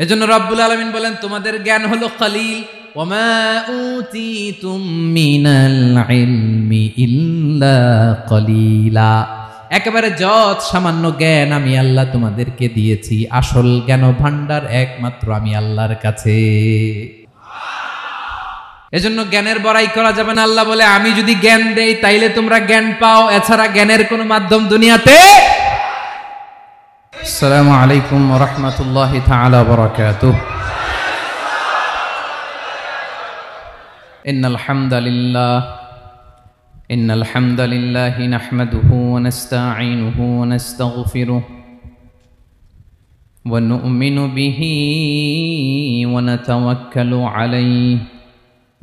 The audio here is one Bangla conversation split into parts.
এজন্য রব্বুল আলামিন বলেন তোমাদের জ্ঞান হলো কলিল, ওমা উতিতুম মিনাল ইলমি ইল্লা কলিলা। একেবারে যত সামান্য জ্ঞান আমি আল্লাহ তোমাদেরকে দিয়েছি, আসল জ্ঞান ভান্ডার একমাত্র আমি আল্লাহর কাছে। এজন্য জ্ঞানের বড়াই করা যাবে না। আল্লাহ বলে আমি যদি জ্ঞান দেই তাইলে তোমরা জ্ঞান পাও, এছাড়া জ্ঞানের কোনো মাধ্যম দুনিয়াতে। আসসালামু আলাইকুম ওয়া রাহমাতুল্লাহি তাআলা ওয়া বারাকাতুহু। ইন্নাল হামদালিল্লাহি নাহমাদুহু ওয়া নাস্তাঈনুহু ওয়া নাস্তাগফিরুহু ওয়া নু'মিনু বিহি ওয়া নাতাওয়াক্কালু আলাইহি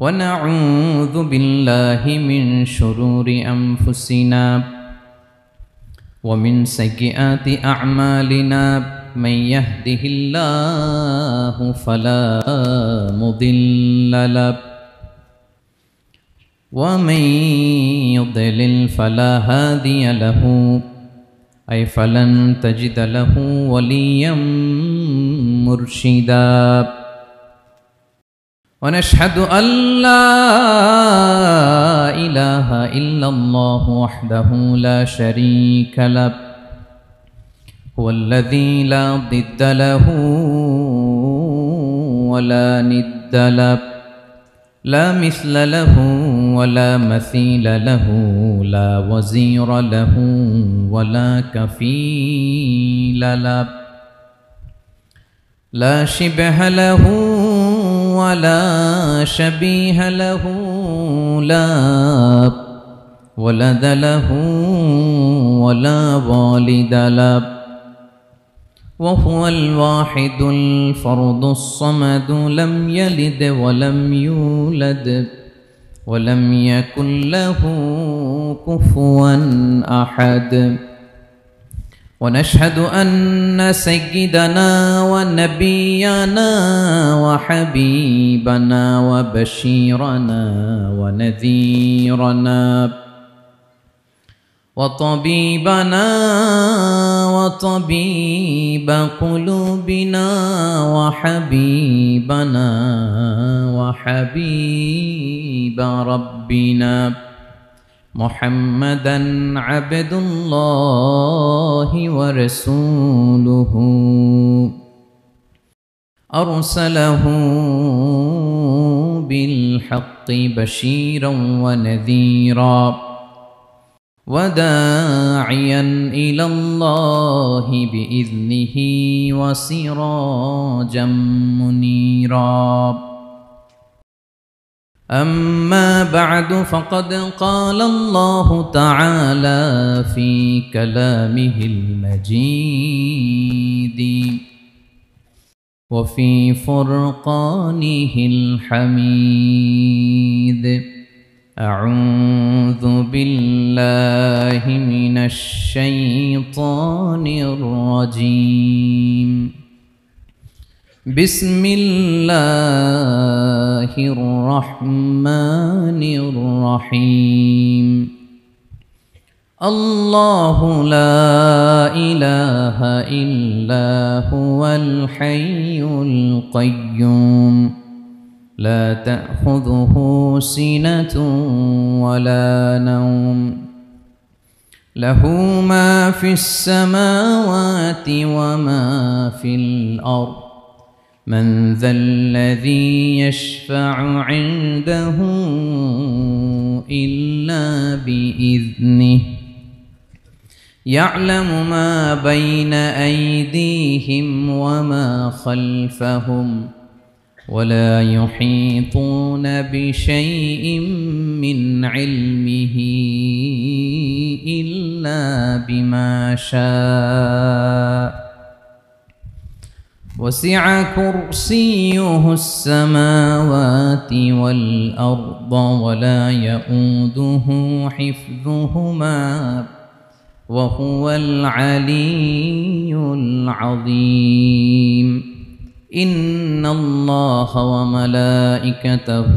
ওয়া নাউযু বিল্লাহি মিন শুরুরি আনফুসিনা ومن سيئات أعمالنا من يهده الله فلا مضل له ومن يضلل فلا هادي له أي فلن تجد له وليا مرشدا ونشهد أن لا إله إلا الله وحده لا شريك له هو الذي لا ضد له ولا ند له لا مثل له ولا مثيل له لا وزير له ولا كفيل له لا شبه له ولا شبيه له لا ولد له ولا والد له وهو الواحد الفرد الصمد لم يلد ولم يولد ولم يكن له كفوا أحد ونشهد أن سيدنا ونبينا وحبيبنا وبشيرنا ونذيرنا وطبيبنا وطبيب قلوبنا وحبيبنا وحبيب ربنا محمدًا عبد الله ورسوله أرسله بالحق بشيرًا ونذيرًا وداعيًا إلى الله بإذنه وسراجًا منيرًا أما بعد فقد قال الله تعالى في كلامه المجيد وفي فرقانه الحميد أعوذ بالله من الشيطان الرجيم بسم الله الرحمن الرحيم الله لا إله إلا هو الحي القيوم لا تأخذه سنة ولا نوم له ما في السماوات وما في الأرض من ذا الذي يشفع عنده إلا بإذنه يعلم ما بين أيديهم وما خلفهم ولا يحيطون بشيء من علمه إلا بما شاء وسع كرسيه السماوات والأرض ولا يؤوده حفظهما وهو العلي العظيم إن الله وملائكته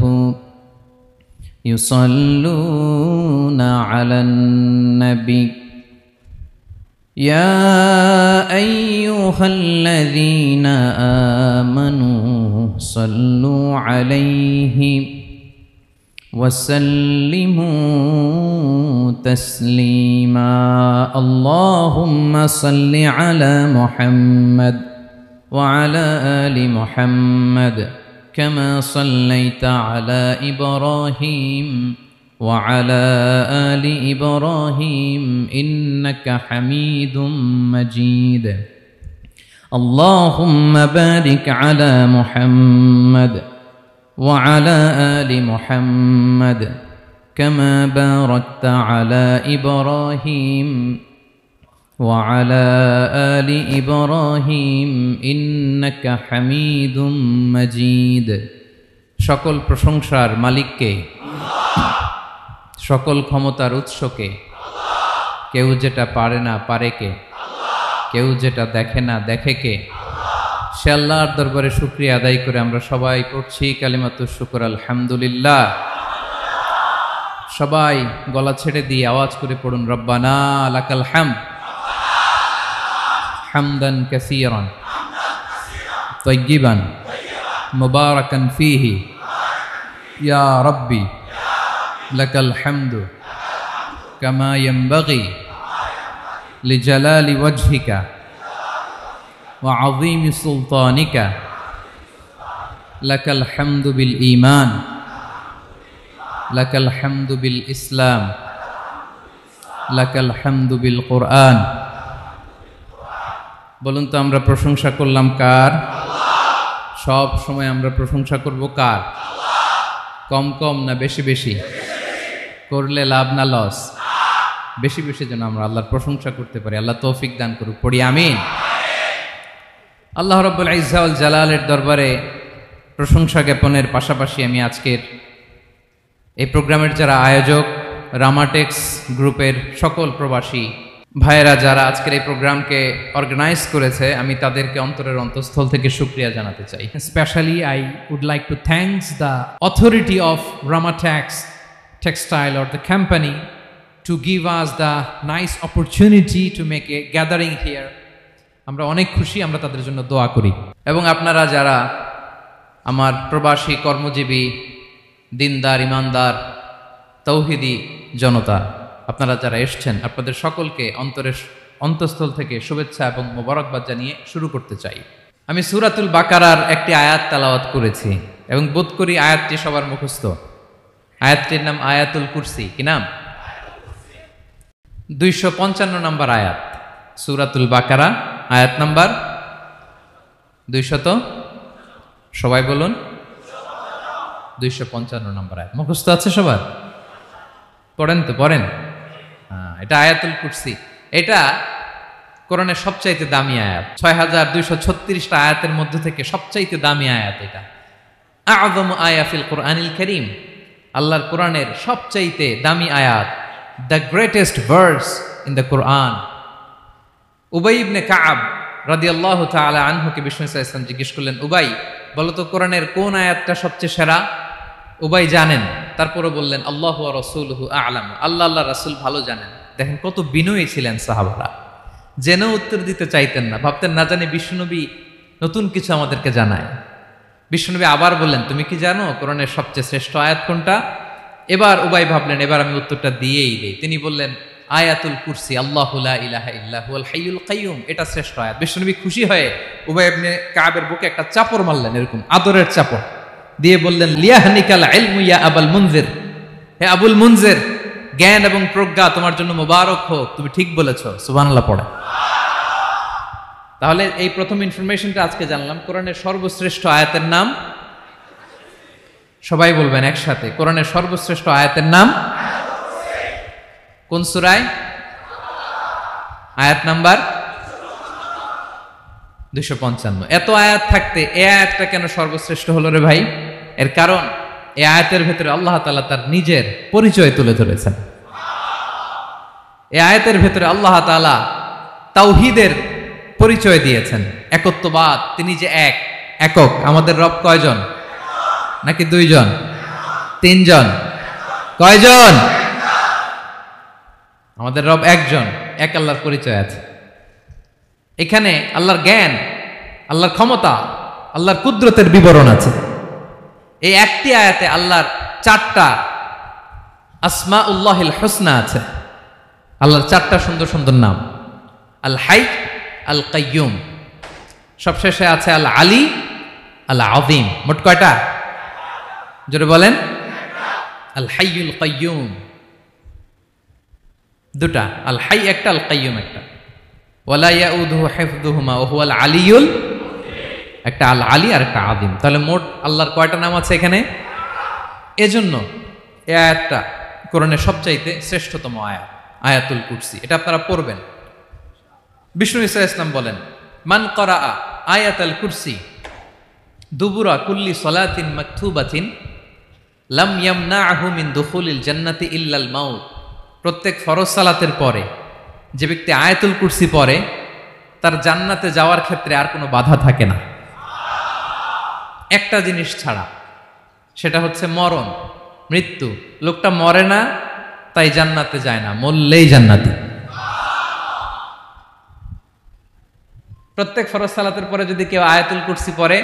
يصلون على النبي يا أيها الذين صلوا عليه وسلموا تسليما اللهم صل على محمد وعلى آل محمد كما صليت على إبراهيم وعلى آل إبراهيم إنك حميد مجيد اللهم بارك على محمد وعلى آل محمد كما باركت على إبراهيم وعلى آل إبراهيم إنك حميد مجيد সকল প্রশংসার মালিককে সকল ক্ষমতার উৎসকে কেউ যেটা পারে না পারে কে কেউ যেটা দেখে না দেখে কে সে আল্লাহর দরবারে শুকরিয়া আদায় করে আমরা সবাই পড়ছি কালিমাতুশ শুকর আলহামদুলিল্লাহ সবাই গলা ছেড়ে দিয়ে আওয়াজ করে পড়ুন রব্বানা লাকাল হামদ হামদান কাসীরান তাইয়িবান মুবারাকান ফীহি ইয়া রাব্বি লাকাল হামদু কামা ইয়ানবাগি লিজালালি ওয়াজহিকা ওয়া আযীমি সুলতানিকা লাকাল হামদু বিল ঈমান লাকাল হামদু বিল ইসলাম লাকাল হামদু বিল কুরআন বলুন তো আমরা প্রশংসা করলাম কার সব সময় আমরা প্রশংসা করব কার কম কম না বেশি বেশি করলে লাভ না লস বেশি বেশি যেন আমরা আল্লাহর প্রশংসা করতে পারি আল্লাহ তৌফিক দান করুক পড়ি আমিন আল্লাহ রাব্বুল ইজ্জা ওয়াল জালালের দরবারে প্রশংসা জ্ঞাপনের পাশাপাশি আমি আজকের এই প্রোগ্রামের যারা আয়োজক রামাটেক্স গ্রুপের সকল প্রবাসী ভাইয়েরা যারা আজকের এই প্রোগ্রামকে অর্গানাইজ করেছে আমি তাদেরকে অন্তরের অন্তঃস্থল থেকে শুকরিয়া জানাতে চাই specially I would like to thanks the authority of Ramatex textile or the company to give us the nice opportunity to make a gathering here আমরা অনেক খুশি আমরা তাদের জন্য দোয়া করি এবং আপনারা যারা আমার প্রবাসী কর্মজীবী দিনদার ইমানদার তৌহিদি জনতা আপনারা যারা এসেছেন আপনাদের সকলকে অন্তরের অন্তঃস্থল থেকে শুভেচ্ছা এবং মোবারকবাদ জানিয়ে শুরু করতে চাই আমি সূরাতুল বাকারার একটি আয়াত তেলাওয়াত করেছি এবং বোধ করি আয়াতটি সবার মুখস্থ আয়াতটির নাম আয়াতুল কুরসি কি নাম 255 নম্বর আয়াত সূরাতুল বাকারা আয়াত নাম্বার 200 সবাই বলুন 255 নম্বর আয়াত মুখস্থ আছে সবার পড়েন তো পড়েন এটা আয়াতুল কুরসি এটা কোরআনের সবচাইতে দামি আয়াত 6236টা আয়াতের মধ্যে থেকে সবচাইতে দামি আয়াত এটা আযম আয়া ফিল কোরআনিল কারীম আল্লাহর কোরআনের সবচাইতে দামি আয়াত the greatest verse in the Quran উবাই ইবনে কাব রাদিয়াল্লাহু তাআলা আনহুকে বিষ্ণু সাল্লাল্লাহু আলাইহি ওয়াসাল্লাম জিজ্ঞেস করলেন উবাই বলো তো কোরআনের কোন আয়াতটা সবচেয়ে সেরা উবাই জানেন তারপরে বললেন আল্লাহু ওয়া রাসূলুহু আ'লাম আল্লাহ রাসূল ভালো জানেন দেখেন কত বিনয়ী ছিলেন সাহাবারা জেনেও উত্তর দিতে চাইতেন না ভাবতেন না জানি বিশ্বনবী নতুন কিছু আমাদেরকে জানায় বিশ্বনবী আবার বললেন তুমি কি জানো কোরআনের সবচেয়ে শ্রেষ্ঠ আয়াত কোনটা এবার উবাই ভাবলেন এবার আমি উত্তরটা দিয়েই দেই তিনি বললেন আয়াতুল কুরসি আল্লাহু লা ইলাহা ইল্লা হুয়াল হাইয়ুল কাইয়ুম এটা শ্রেষ্ঠ আয়াত বিশ্বনবী খুশি হয়ে উবাই ইবনে কাবের বুকে একটা চাপড় মারলেন এরকম আদরের চাপড় দিয়ে বললেন লিয়াহনিকাল ইলমু ইয়া আবুল মুনজির হে আবুল মুনজির জ্ঞান এবং প্রজ্ঞা তোমার জন্য মোবারক হোক তুমি ঠিক বলেছো সুবহানাল্লাহ পড়ে তাহলে এই প্রথম ইনফরমেশনটা আজকে জানলাম কোরআনের সর্বশ্রেষ্ঠ আয়াতের নাম সবাই বলবেন একসাথে কোরআনের সর্বশ্রেষ্ঠ আয়াতের নাম কোন সূরায় আয়াত নাম্বার 255 এত আয়াত থাকতে এই আয়াতটা কেন সর্বশ্রেষ্ঠ হলো রে ভাই এর কারণ এই আয়াতের ভেতরে আল্লাহ তাআলা তার নিজের পরিচয় তুলে ধরেছেন এই আয়াতের ভেতরে আল্লাহ তাআলা তাওহীদের পরিচয় দিয়েছেন একত্ববাদ তিনি যে একক আমাদের রব কয়জন নাকি দুইজন তিনজন কয়জন আমাদের রব একজন এক আল্লাহর পরিচয় আছে এখানে আল্লাহর জ্ঞান আল্লাহর ক্ষমতা আল্লাহর কুদরতের বিবরণ আছে। এই একটি আয়াতে আল্লাহর 4টা আসমাউল্লাহিল হুসনা আছে, আল্লাহর 4টা সুন্দর সুন্দর নাম। আল হাই, আল কাইয়ুম, সবশেষে আছে আল আলী, আল আযীম। মোট কয়টা? জোরে বলেন। আল হাইয়ুল কাইয়ুম দুটা, আল হাই একটা, আল কাইয়ুম একটা। ওয়ালা ইয়াউদুহু হিফযুহুমা ওয়া হুয়াল আলিয়ুল, একটা আল আলী আর একটা আযীম। তাহলে মোট আল্লাহর কয়টা নাম আছে এখানে? এজন্য এই আয়াতটা কোরআনের সবচাইতে শ্রেষ্ঠতম আয়াত, আয়াতুল কুরসি। এটা আপনারা পড়বেন। বিষ্ণু ঈসা ইসলাম বলেন, মান করাআ আয়াতুল কুরসি দুবুরা কুল্লি সলাতিন মাকতুবাতিন লাম ইয়ামনাহু মিন দুখুলিল জান্নাতি ইল্লাল মাউত। প্রত্যেক ফরজ সালাতের পরে যে ব্যক্তি আয়াতুল কুরসি পড়ে তার জান্নাতে যাওয়ার ক্ষেত্রে আর কোনো বাধা থাকে না, একটা জিনিস ছাড়া, সেটা হচ্ছে মরণ, মৃত্যু। লোকটা মরে না তাই জান্নাতে যায় না, মরলেই জান্নাতি। প্রত্যেক ফরজ সালাতের পরে যদি কেউ আয়াতুল কুরসি পড়ে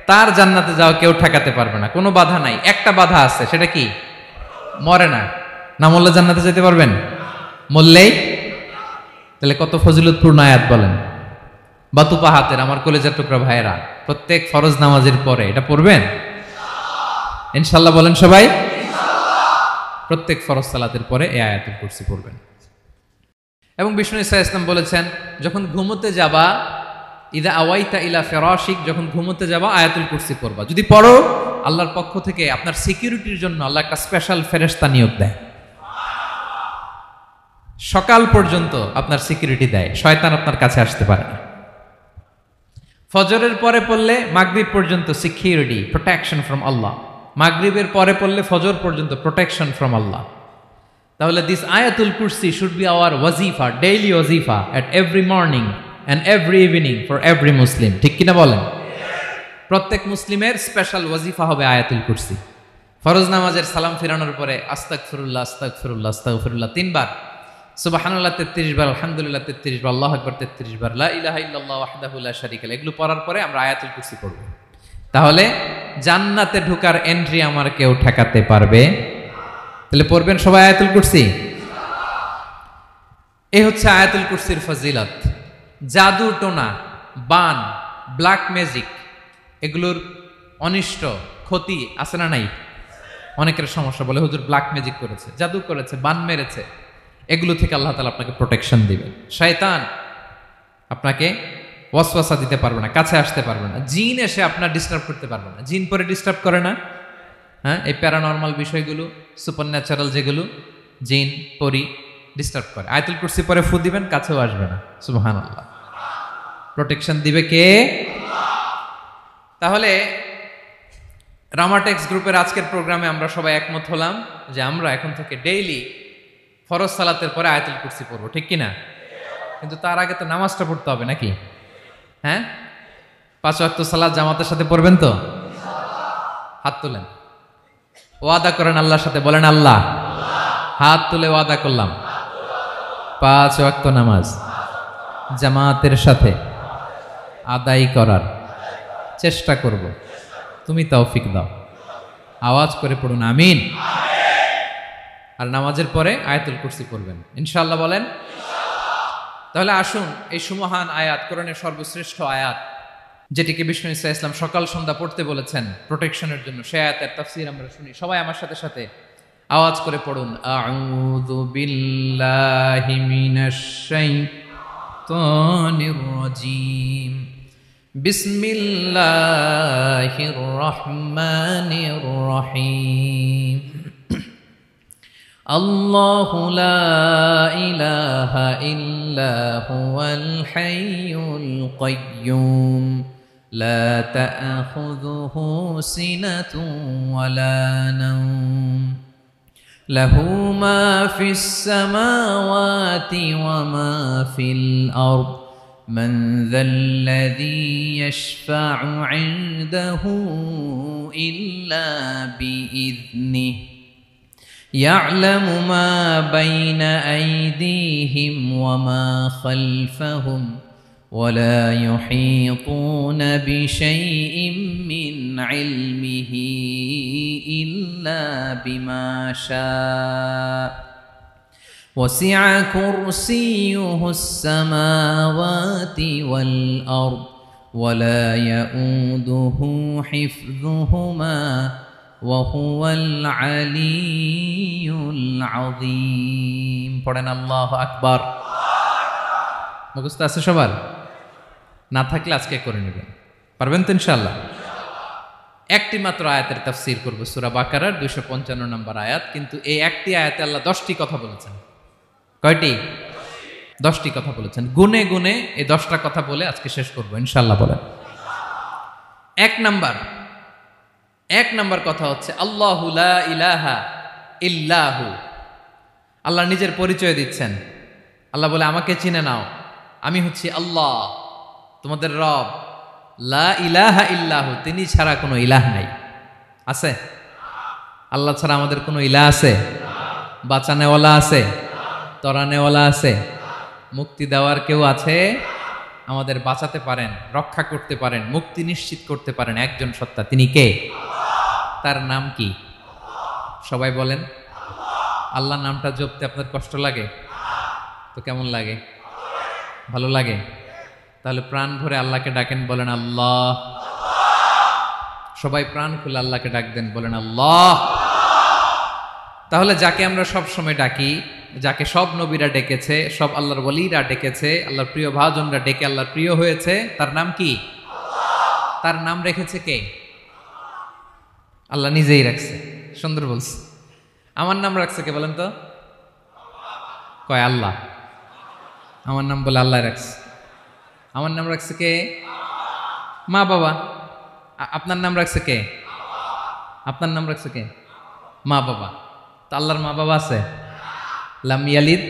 তার জান্নাতে যাওয়া কেউ ঠেকাতে পারবে না, কোনো বাধা নাই। একটা বাধা আছে, সেটা কি? মরে না। না মরলে জান্নাতে যেতে পারবেন? মরলেই। তাহলে কত ফজিলতপূর্ণ আয়াত বলেন। বাতুপা হাতের আমার কলেজার টুকরা ভাইয়েরা, প্রত্যেক ফরজ নামাজের পরে এটা পড়বেন ইনশাল্লাহ। বলেন সবাই। প্রত্যেক ফরজ সালাতের পরে এই আয়াতুল কুরসি পড়বেন। এবং বিষ্ণু ঈসা ইসলাম বলেছেন, যখন ঘুমোতে যাবা, ইদা আওয়াইতা ইলা ফিরাশিক, যখন ঘুমোতে যাবা আয়াতুল কুরসি পড়বা। যদি পড়ো, আল্লাহর পক্ষ থেকে আপনার সিকিউরিটির জন্য আল্লাহ একটা স্পেশাল ফেরেশতা নিয়োগ দেয়। সকাল পর্যন্ত আপনার সিকিউরিটি দেয়, শয়তান আপনার কাছে আসতে পারে না। ফজরের পরে পড়লে মাগরিব পর্যন্ত সিকিউরিটি, প্রোটেকশন ফ্রম আল্লাহ। মাগরিবের পরে পড়লে ফজর পর্যন্ত প্রোটেকশন ফ্রম আল্লাহ। তাহলে দিস আয়াতুল কুরসি শুড বি আওয়ার ওয়াজিফা, ডেইলি ওয়াজিফা at every morning and every evening for every Muslim. ঠিক কিনা বলেন? প্রত্যেক মুসলিমের স্পেশাল ওয়াজিফা হবে আয়াতুল কুরসি। ফরজ নামাজের সালাম ফিরানোর পরে আস্তাগফিরুল্লাহ আস্তাগফিরুল্লাহ আস্তাগফিরুল্লাহ 3 বার, সুবহানাল্লাহ 33 বার, আলহামদুলিল্লাহ 33 বার, আল্লাহু আকবার 33 বার, লা ইলাহা ইল্লাল্লাহ ওয়াহদাহু লা শারীকা লাহু। এগুলো পড়ার পরে আমরা আয়াতুল কুরসি পড়ব। তাহলে জান্নাতে ঢোকার এন্ট্রি আমার কেউ ঠেকাতে পারবে। তাহলে পড়বেন সবাই আয়াতুল কুরসি। এই হচ্ছে আয়াতুল কুরসির ফজিলত। জাদু টোনা, বান, ব্ল্যাক ম্যাজিক, এগুলোর অনিষ্ট ক্ষতি আছে না নাই? অনেকের সমস্যা, বলে হুজুর ব্ল্যাক ম্যাজিক করেছে, জাদু করেছে, বান মেরেছে। এগুলো থেকে আল্লাহ তাআলা আপনাকে প্রোটেকশন দিবেন। শয়তান আপনাকে ওয়াসওয়াসা দিতে পারবে না, কাছে আসতে পারবে না। জিন এসে আপনার ডিস্টার্ব করতে পারবে না। জিন পরে ডিস্টার্ব করে না? হ্যাঁ, এই প্যারানর্মাল বিষয়গুলো, সুপার ন্যাচারাল যেগুলো, জিন পরি ডিস্টার্ব করে। আয়াতুল কুরসি পরে ফু দিবেন, কাছেও আসবে না। সুবহানাল্লাহ। প্রোটেকশন দিবে কে? তাহলে রামাটেক্স গ্রুপের আজকের প্রোগ্রামে আমরা সবাই একমত হলাম যে আমরা এখন থেকে ডেইলি ফরজ সালাতের পরে আয়াতুল কুরসি পড়বো, ঠিক কিনা? কিন্তু তার আগে তো নামাজটা পড়তে হবে নাকি? হ্যাঁ, 5 ওয়াক্ত সালাত জামাতের সাথে পড়বেন তো? হাত তুলেন, ওয়াদা করেন আল্লাহর সাথে, বলেন আল্লাহ, হাত তুলে ওয়াদা করলাম 5 ওয়াক্ত নামাজ জামাতের সাথে আদায় করার চেষ্টা করব, তুমি তৌফিক দাও। আওয়াজ করে পড়ুন আমিন। আর নামাজের পরে আয়াতুল কুরসি পড়বেন ইনশাআল্লাহ। বলেন। তাহলে আসুন এই সুমহান আয়াত, কোরআনের সর্বশ্রেষ্ঠ আয়াত, যেটিকে বিষ্ণু ঈসা ইসলাম সকাল সন্ধ্যা পড়তে বলেছেন প্রোটেকশনের জন্য, সে আয়াতের তাফসীর আমরা শুনি। সবাই আমার সাথে সাথে আওয়াজ করে পড়ুন, আউযু বিল্লাহি মিনাশ শাইতানির রাজীম, বিসমিল্লাহির রহমানির রহিম। আল্লাহু লা ইলাহা ইল্লা হুয়াল হাইয়ুল কাইয়্যুম লা তা'খুযুহু সিনাতুন ওয়ালা নাওম লাহু মা ফিস সামাওয়াতি ওয়া মা ফিল আরদ মান যাল্লাযী ইয়াশফা'ু 'ইনদাহু ইল্লা বিইذনিহি يعلم ما بين أيديهم وما خلفهم ولا يحيطون بشيء من علمه إلا بما شاء وسع كرسيه السماوات والأرض ولا يؤوده حفظهما وهو العلي العظيم পড়েন আল্লাহু আকবার। মুখস্থ আছে সবার? না থাকলে আজকে করে নেবেন, পারবেন তো ইনশাআল্লাহ। একটি মাত্র আয়াতের তাফসীর করব, সূরা বাকারার 255 নম্বর আয়াত। কিন্তু এই একটি আয়াতে আল্লাহ 10টি কথা বলেছেন। কয়টি? 10টি কথা বলেছেন। গুনে গুনে এই 10টা কথা বলে আজকে শেষ করব ইনশাআল্লাহ। বলেন এক নাম্বার কথা হচ্ছে আল্লাহু লা ইলাহা ইল্লাহু। আল্লাহ নিজের পরিচয় দিচ্ছেন। আল্লাহ বলে আমাকে চিনে নাও, আমি হচ্ছি আল্লাহ তোমাদের রব। লা ইলাহা ইল্লাহু, তিনি ছাড়া কোনো ইলাহ নাই। আছে? আল্লাহ ছাড়া আমাদের কোনো ইলাহ আছে? বাঁচানেওয়ালা আছে? তরানেওয়ালা আছে? মুক্তি দেওয়ার কেউ আছে? আমাদের বাঁচাতে পারেন, রক্ষা করতে পারেন, মুক্তি নিশ্চিত করতে পারেন একজন সত্তা। তিনি কে? তার নাম কি? সবাই বলেন। আল্লাহ নামটা জপতে আপনার কষ্ট লাগে তো কেমন লাগে? ভালো লাগে? তাহলে প্রাণ ভরে আল্লাহকে ডাকেন, বলেন আল্লাহ। সবাই প্রাণ খুলে আল্লাহকে ডাক দেন, বলেন আল্লাহ। তাহলে যাকে আমরা সব সময় ডাকি, যাকে সব নবীরা ডেকেছে, সব আল্লাহর ওলীরা ডেকেছে, আল্লাহর প্রিয় ভাজনরা ডেকে আল্লাহর প্রিয় হয়েছে, তার নাম কি? তার নাম রেখেছে কে? আল্লাহ নিজেই রাখছে। সুন্দর বলছে। আমার নাম রাখছে কে বলেন তো? কয় আল্লাহ। আমার নাম বলে আল্লাহ রাখছে। আমার নাম রাখছে কে? মা বাবা। আপনার নাম রাখছে কে? আপনার নাম রাখছে কে? মা বাবা। তো আল্লাহর মা বাবা আছে? লাম ইয়ালিদ।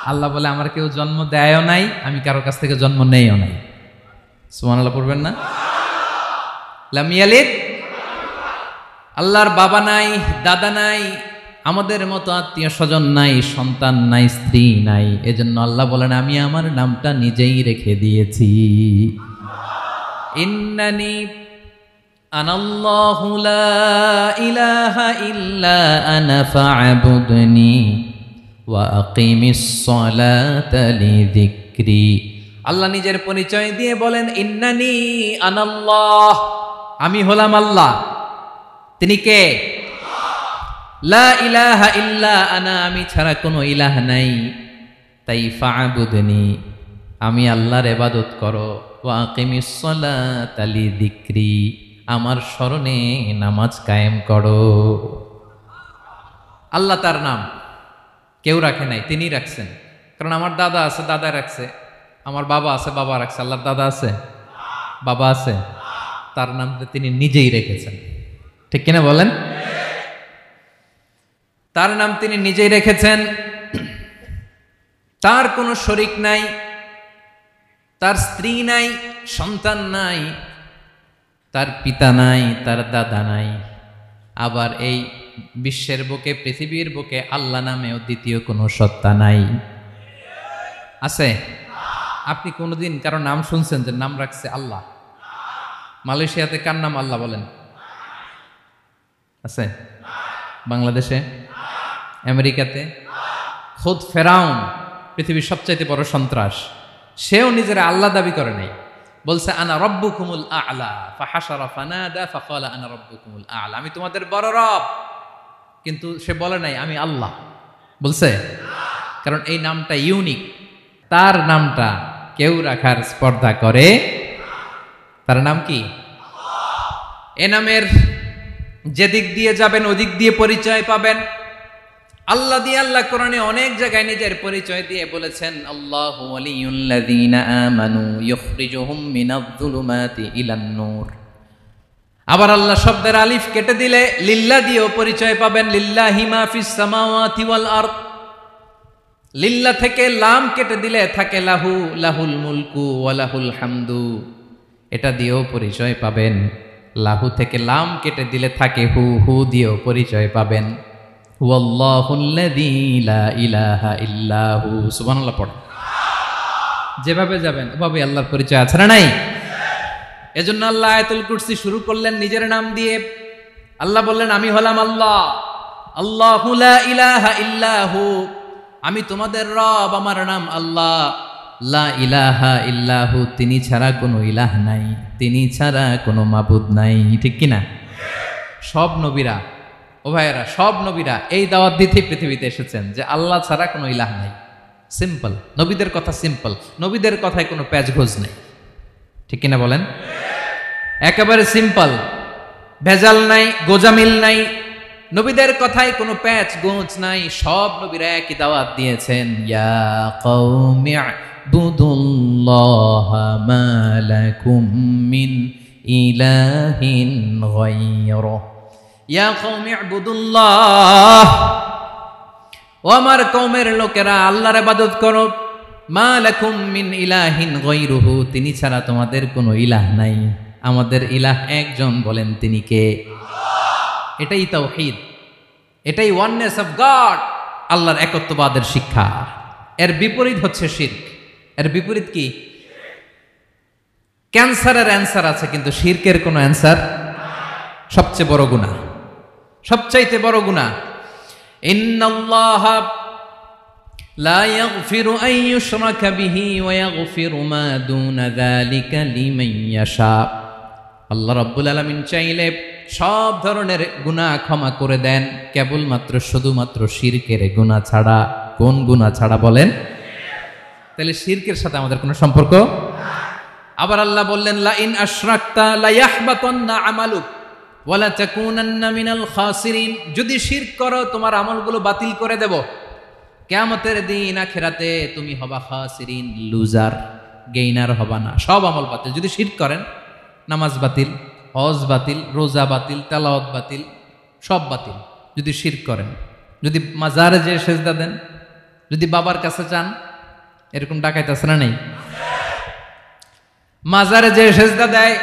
আল্লাহ বলে আমার কেউ জন্ম দেয়ও নাই, আমি কারো কাছ থেকে জন্ম নেইও নাই। সুবহানাল্লাহ পড়বেন না? লাম ইয়ালিদ। আল্লাহর বাবা নাই, দাদা নাই, আমাদের মতো আত্মীয় স্বজন নাই, সন্তান নাই, স্ত্রী নাই। এজন্য আল্লাহ বলেন আমি আমার নামটা নিজেই রেখে দিয়েছি। ইন্নানি আনাল্লাহু লা ইলাহা ইল্লা আনা ফা'বুদনি ওয়া আকিমিস সালাতা লিযিকরি। আল্লাহ নিজের পরিচয় দিয়ে বলেন ইন্নানি আনাল্লাহ, আমি হলাম আল্লাহ। তিনি কে? লা ইলাহা ইল্লা আনা, আমি ছাড়া কোনো ইলাহ নাই। তাই ফা'বুদনি, আমি আল্লাহর ইবাদত করো। ওয়া আকিমিস সালাতা লিযিকরি, আমার স্মরণে নামাজ কায়েম করো। আল্লাহ তার নাম কেউ রাখে নাই, তিনি রাখছেন। কারণ আমার দাদা আছে, দাদা রাখছে। আমার বাবা আছে, বাবা রাখছে। আল্লাহর দাদা আছে? বাবা আছে? তার নামটা তিনি নিজেই রেখেছেন। ঠিক কিনা বলেন? তার নাম তিনি নিজেই রেখেছেন। তার কোনো শরীক নাই, তার স্ত্রী নাই, সন্তান নাই, তার পিতা নাই, তার দাদা নাই। আবার এই বিশ্বের বুকে, পৃথিবীর বুকে আল্লাহ নামেও দ্বিতীয় কোনো সত্তা নাই। আছে? আপনি কোনোদিন কারো নাম শুনছেন যে নাম রাখছে আল্লাহ? মালয়েশিয়াতে কার নাম আল্লাহ বলেন? আছে? বাংলাদেশে? আমেরিকাতে? খুদ ফেরাউন, পৃথিবীর সবচাইতে বড় সন্ত্রাস, সেও নিজের আল্লাহ দাবি করে নাই। বলছে আনা রব্বুকুমুল আ'লা, ফাহাশারা ফানাদা ফাকালা আনা রব্বুকুমুল আ'লা, আমি তোমাদের বড় রব। কিন্তু সে বলে নাই আমি আল্লাহ। বলছে? কারণ এই নামটা ইউনিক। তার নামটা কেউ রাখার স্পর্ধা করে। তার নাম কি? এ নামের যেদিক দিয়ে যাবেন ওদিক দিয়ে পরিচয় পাবেন। আল্লাহ দিয়ে আল্লাহ কোরআনে অনেক জায়গায় নিজের পরিচয় দিয়ে বলেছেন আল্লাহু ওয়ালিয়ুল্লাযীনা আমানু ইখরিজুহুম মিনায-যুলুমাতি ইলান-নূর। আবার আল্লাহ শব্দের আলিফ কেটে দিলে লিল্লাহ দিয়েও পরিচয় পাবেন। লিল্লাহি মা ফিস সামাওয়াতি ওয়াল আরদ। লিল্লাহ থেকে লাম কেটে দিলে থাকে লাহু, লাহুল মুলকু ওয়া লাহুল হামদু, এটা দিয়েও পরিচয় পাবেন। লাহু থেকে লাম কেটে দিলে থাকে হু, হু দিয়েও পরিচয় পাবেন। ওয়াল্লাহুল্লাযী লা ইলাহা ইল্লাহু। সুবহানাল্লাহ পড়ে। যেভাবে যাবেন ওভাবে আল্লাহর পরিচয় আছে না নাই? এজন্য আল্লাহ আয়াতুল কুরসি শুরু করলেন নিজের নাম দিয়ে। আল্লাহ বললেন, আমি হলাম আল্লাহ, আল্লাহু লা ইলাহা ইল্লাহু, আমি তোমাদের রব, আমার নাম আল্লাহ। লা ইলাহা ইল্লাহু, তিনি ছাড়া কোনো ইলাহ নাই, তিনি ছাড়া কোনো মাবুদ নাই। ঠিক কিনা? সব নবীরা, ও ভাইয়েরা, সব নবীরা এই দাওয়াত দিতে পৃথিবীতে এসেছেন যে আল্লাহ ছাড়া কোনো ইলাহ নাই। সিম্পল, নবীদের কথা সিম্পল, নবীদের কথায় কোনো প্যাচগোজ নেই। ঠিক কিনা বলেন? একেবারে সিম্পল, ভেজাল নাই, গোজামিল নাই, নবীদের কথায় কোনো প্যাচ গোঁজ নাই। সব নবীরা একই দাওয়াত দিয়েছেন, ইয়া কওমি ইবুদুল্লাহা মা লাকুম মিন ইলাহিন গায়রুহু, ইয়া কওমি ইবুদুল্লাহ, ও আমার কওমের লোকেরা আল্লাহর ইবাদত করো, মা লাকুম মিন ইলাহিন গায়রুহু, তিনি ছাড়া তোমাদের কোনো ইলাহ নাই, আমাদের ইলাহ একজন, বলেন তিনি কে? এটাই তাওহীদ, এটাই ওয়াননেস অফ গড, আল্লাহর একত্ববাদের শিক্ষা। এর বিপরীত হচ্ছে শিরক। এর বিপরীত কি? ক্যান্সারের অ্যান্সার আছে কিন্তু শিরকের কোনো অ্যান্সার। সবচেয়ে বড় গুনাহ, সবচাইতে বড় গুনাহ। ইন্নাল্লাহা লা ইয়াগফিরু আন ইউশরাকা বিহি ওয়া ইয়াগফিরু মা দুনা যালিকা লিমান ইয়াশা। আল্লাহ রাব্বুল আলামিন চাইলে সব ধরনের গুনাহ ক্ষমা করে দেন, কেবলমাত্র শুধুমাত্র শিরকের গুনাহ ছাড়া। কোন গুনাহ ছাড়া বলেন? তাহলে শিরকের সাথে আমাদের কোনো সম্পর্ক। আবার আল্লাহ বললেন, লা ইন আশরাকতা লা ইয়াহবাতান্না আমালুক ওয়া লা তাকুনান্না মিনাল খাসিরিন, যদি শিরক করো তোমার আমলগুলো বাতিল করে দেব, কিয়ামতের দিন আখিরাতে তুমি হবা খাসিরিন, লুজার, গেইনার হবা না, সব আমল বাতিল। যদি শিরক করেন, নামাজ বাতিল, হজ বাতিল, রোজা বাতিল, তেলাওয়াত বাতিল, সব বাতিল যদি শিরক করেন। যদি মাজারে যে সেজদা দেন, যদি বাবার কাছে চান, এরকম ডাকাইতে আছে না নেই? মাজারে যে সেজদা দেয়,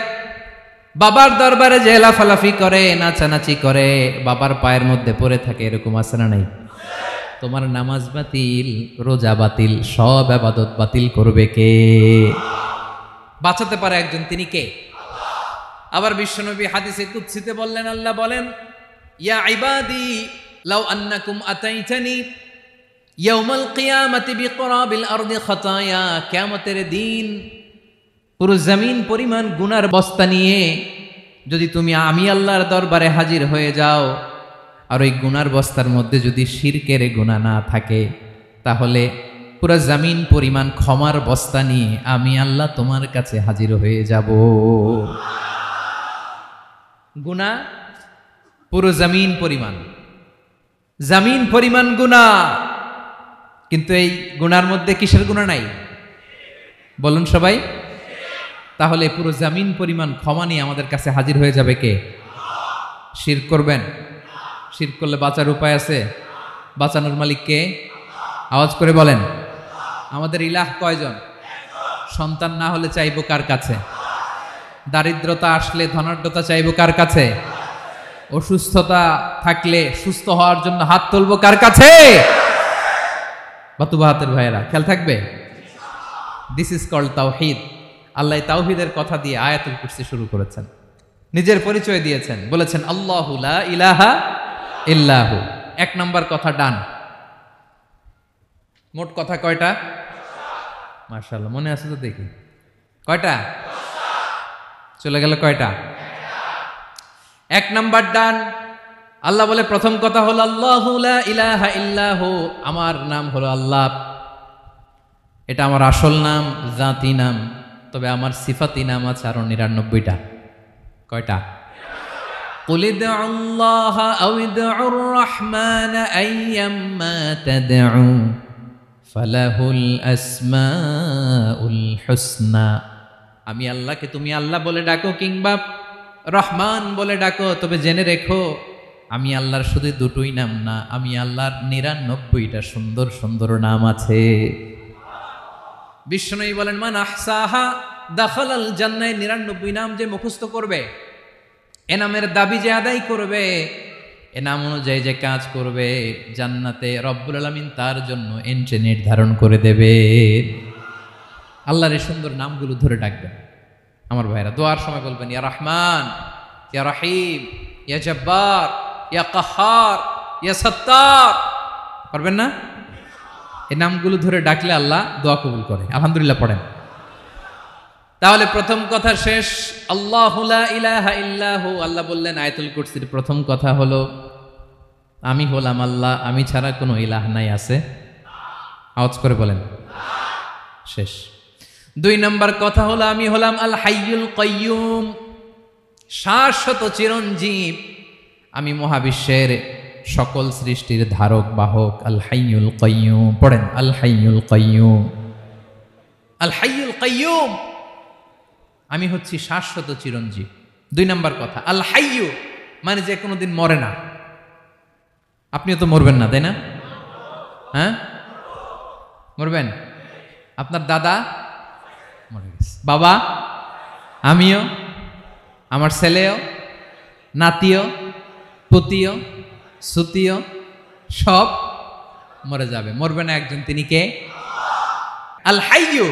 বাবার দরবারে যে লাফালাফি করে, নাচানাচি করে, বাবার পায়ের মধ্যে পড়ে থাকে, এরকম আছে না নাই? তোমার নামাজ বাতিল, রোজা বাতিল, সব ইবাদত বাতিল করবে কে? বাঁচাতে পারে একজন, তিনি কে? আবার বিশ্বনবী হাদিসে কুদসিতে বললেন, আল্লাহ বলেন, ইয়া ইবাদি লাউ আন্নাকুম আতাইতানি ইয়াউমাল কিয়ামাতি বিকরাবিল আরদি খাতায়া, কিয়ামতের দিন পুরো জমিন পরিমাণ গুনার বস্তা নিয়ে যদি তুমি আমি আল্লাহর দরবারে হাজির হয়ে যাও, আর ওই গুনার বস্তার মধ্যে যদি শিরকের গুনাহ না থাকে, তাহলে পুরো জমিন পরিমাণ ক্ষমার বস্তা নিয়ে আমি আল্লাহ তোমার কাছে হাজির হয়ে যাব। গুনাহ পুরো জমিন পরিমাণ, জমিন পরিমাণ গুনাহ, কিন্তু এই গুনার মধ্যে কিসের গুনাহ নাই? বলুন সবাই। তাহলে পুরো জমিন পরিমাণ ক্ষমা নিয়ে আমাদের কাছে হাজির হয়ে যাবে কে? শিরক করবেন? শিরক করলে বাঁচার উপায় আছে? বাঁচানোর মালিক কে? আওয়াজ করে বলেন। আমাদের ইলাহ কয়জন? সন্তান না হলে চাইবো কার কাছে? দারিদ্রতা আসলে ধনাঢ্যতা চাইবো কার কাছে? অসুস্থতা থাকলে সুস্থ হওয়ার জন্য হাত তুলবো কার কাছে? বাতুবা হাতের ভাইয়েরা, খেয়াল থাকবে। দিস ইজ কল্ড তাওহীদ। আল্লাহ তাওহীদের কথা দিয়ে আয়াতুল কুরসি শুরু করেছেন, নিজের পরিচয় দিয়েছেন, বলেছেন আল্লাহু লা ইলাহা ইল্লাহু। এক নম্বর কথা ডান। মোট কথা কয়টা? মাশাআল্লাহ, মনে আছে তো দেখি। কয়টা? চলে গেল কয়টা? এক নাম্বার ডান। আল্লাহ বলে প্রথম কথা হলো আল্লাহু লা ইলাহা ইল্লাহু, আমার নাম হলো আল্লাহ। এটা আমার আসল নাম, জাতি নাম। তবে আমার সিফাতি নাম আছে আরো ৯৯টা। কয়টা? কুল ইদউল্লাহা আও ইদউর রাহমান আইয়াম্মা তাদউ ফালাহুল আসমাউল হুসনা। আমি আল্লাহকে তুমি আল্লাহ বলে ডাকো কিংবা রহমান বলে ডাকো, তবে জেনে রেখো আমি আল্লাহর শুধু দুটোই নাম না, আমি আল্লাহর ৯৯টা সুন্দর সুন্দর নাম আছে। বিষ্ণুই বলেন, মান আহসাহা দাখালাল জান্নাহ। ৯৯ নাম যে মুখস্থ করবে, এ নামের দাবি যে আদায় করবে, এ নাম অনুযায়ী যে কাজ করবে, জান্নাতে রব্বুল আলামিন তার জন্য এন্ট্রি নির্ধারণ করে দেবে। আল্লাহর এই সুন্দর নামগুলো ধরে ডাকবেন। আমার ভাইরা দোয়ার সময় বলবেন ইয়া রহমান, ইয়া রহিম, ইয়া জব্বার, ইয়া কাহ্হার, ইয়া সত্তার। পারবেন না? এই নামগুলো ধরে ডাকলে আল্লাহ দোয়া কবুল করে। আলহামদুলিল্লাহ পড়েন। তাহলে প্রথম কথা শেষ। আল্লাহু লা ইলাহা ইল্লাহু, আল্লাহ বললেন আয়াতুল কুরসির প্রথম কথা হলো আমি হলাম আল্লাহ, আমি ছাড়া কোনো ইলাহ নাই। আছে? আওয়াজ করে বলেন। শেষ। 2 নম্বর কথা হলো আমি হলাম আল হাইয়ুল কাইয়ুম, শাশ্বত চিরঞ্জীব। আমি মহাবিশ্বের সকল সৃষ্টির ধারক বাহক। আল হাইয়ুল কাইয়ুম পড়েন। আল হাইয়ুল কাইয়ুম, আল হাইয়ুল কাইয়ুম, আমি হচ্ছি শাশ্বত চিরঞ্জীব। 2 নম্বর কথা আল হাইয়ু মানে যে কোনোদিন মরে না। আপনিও তো মরবেন না, তাই না? হ্যাঁ, মরবেন। আপনার দাদা মরে গেছে, বাবা, আমিও, আমার ছেলেও, নাতিও, পুতিও, সুতিও সব মরে যাবে। মরবে না একজন, তিনি কে? আল হাইয়ু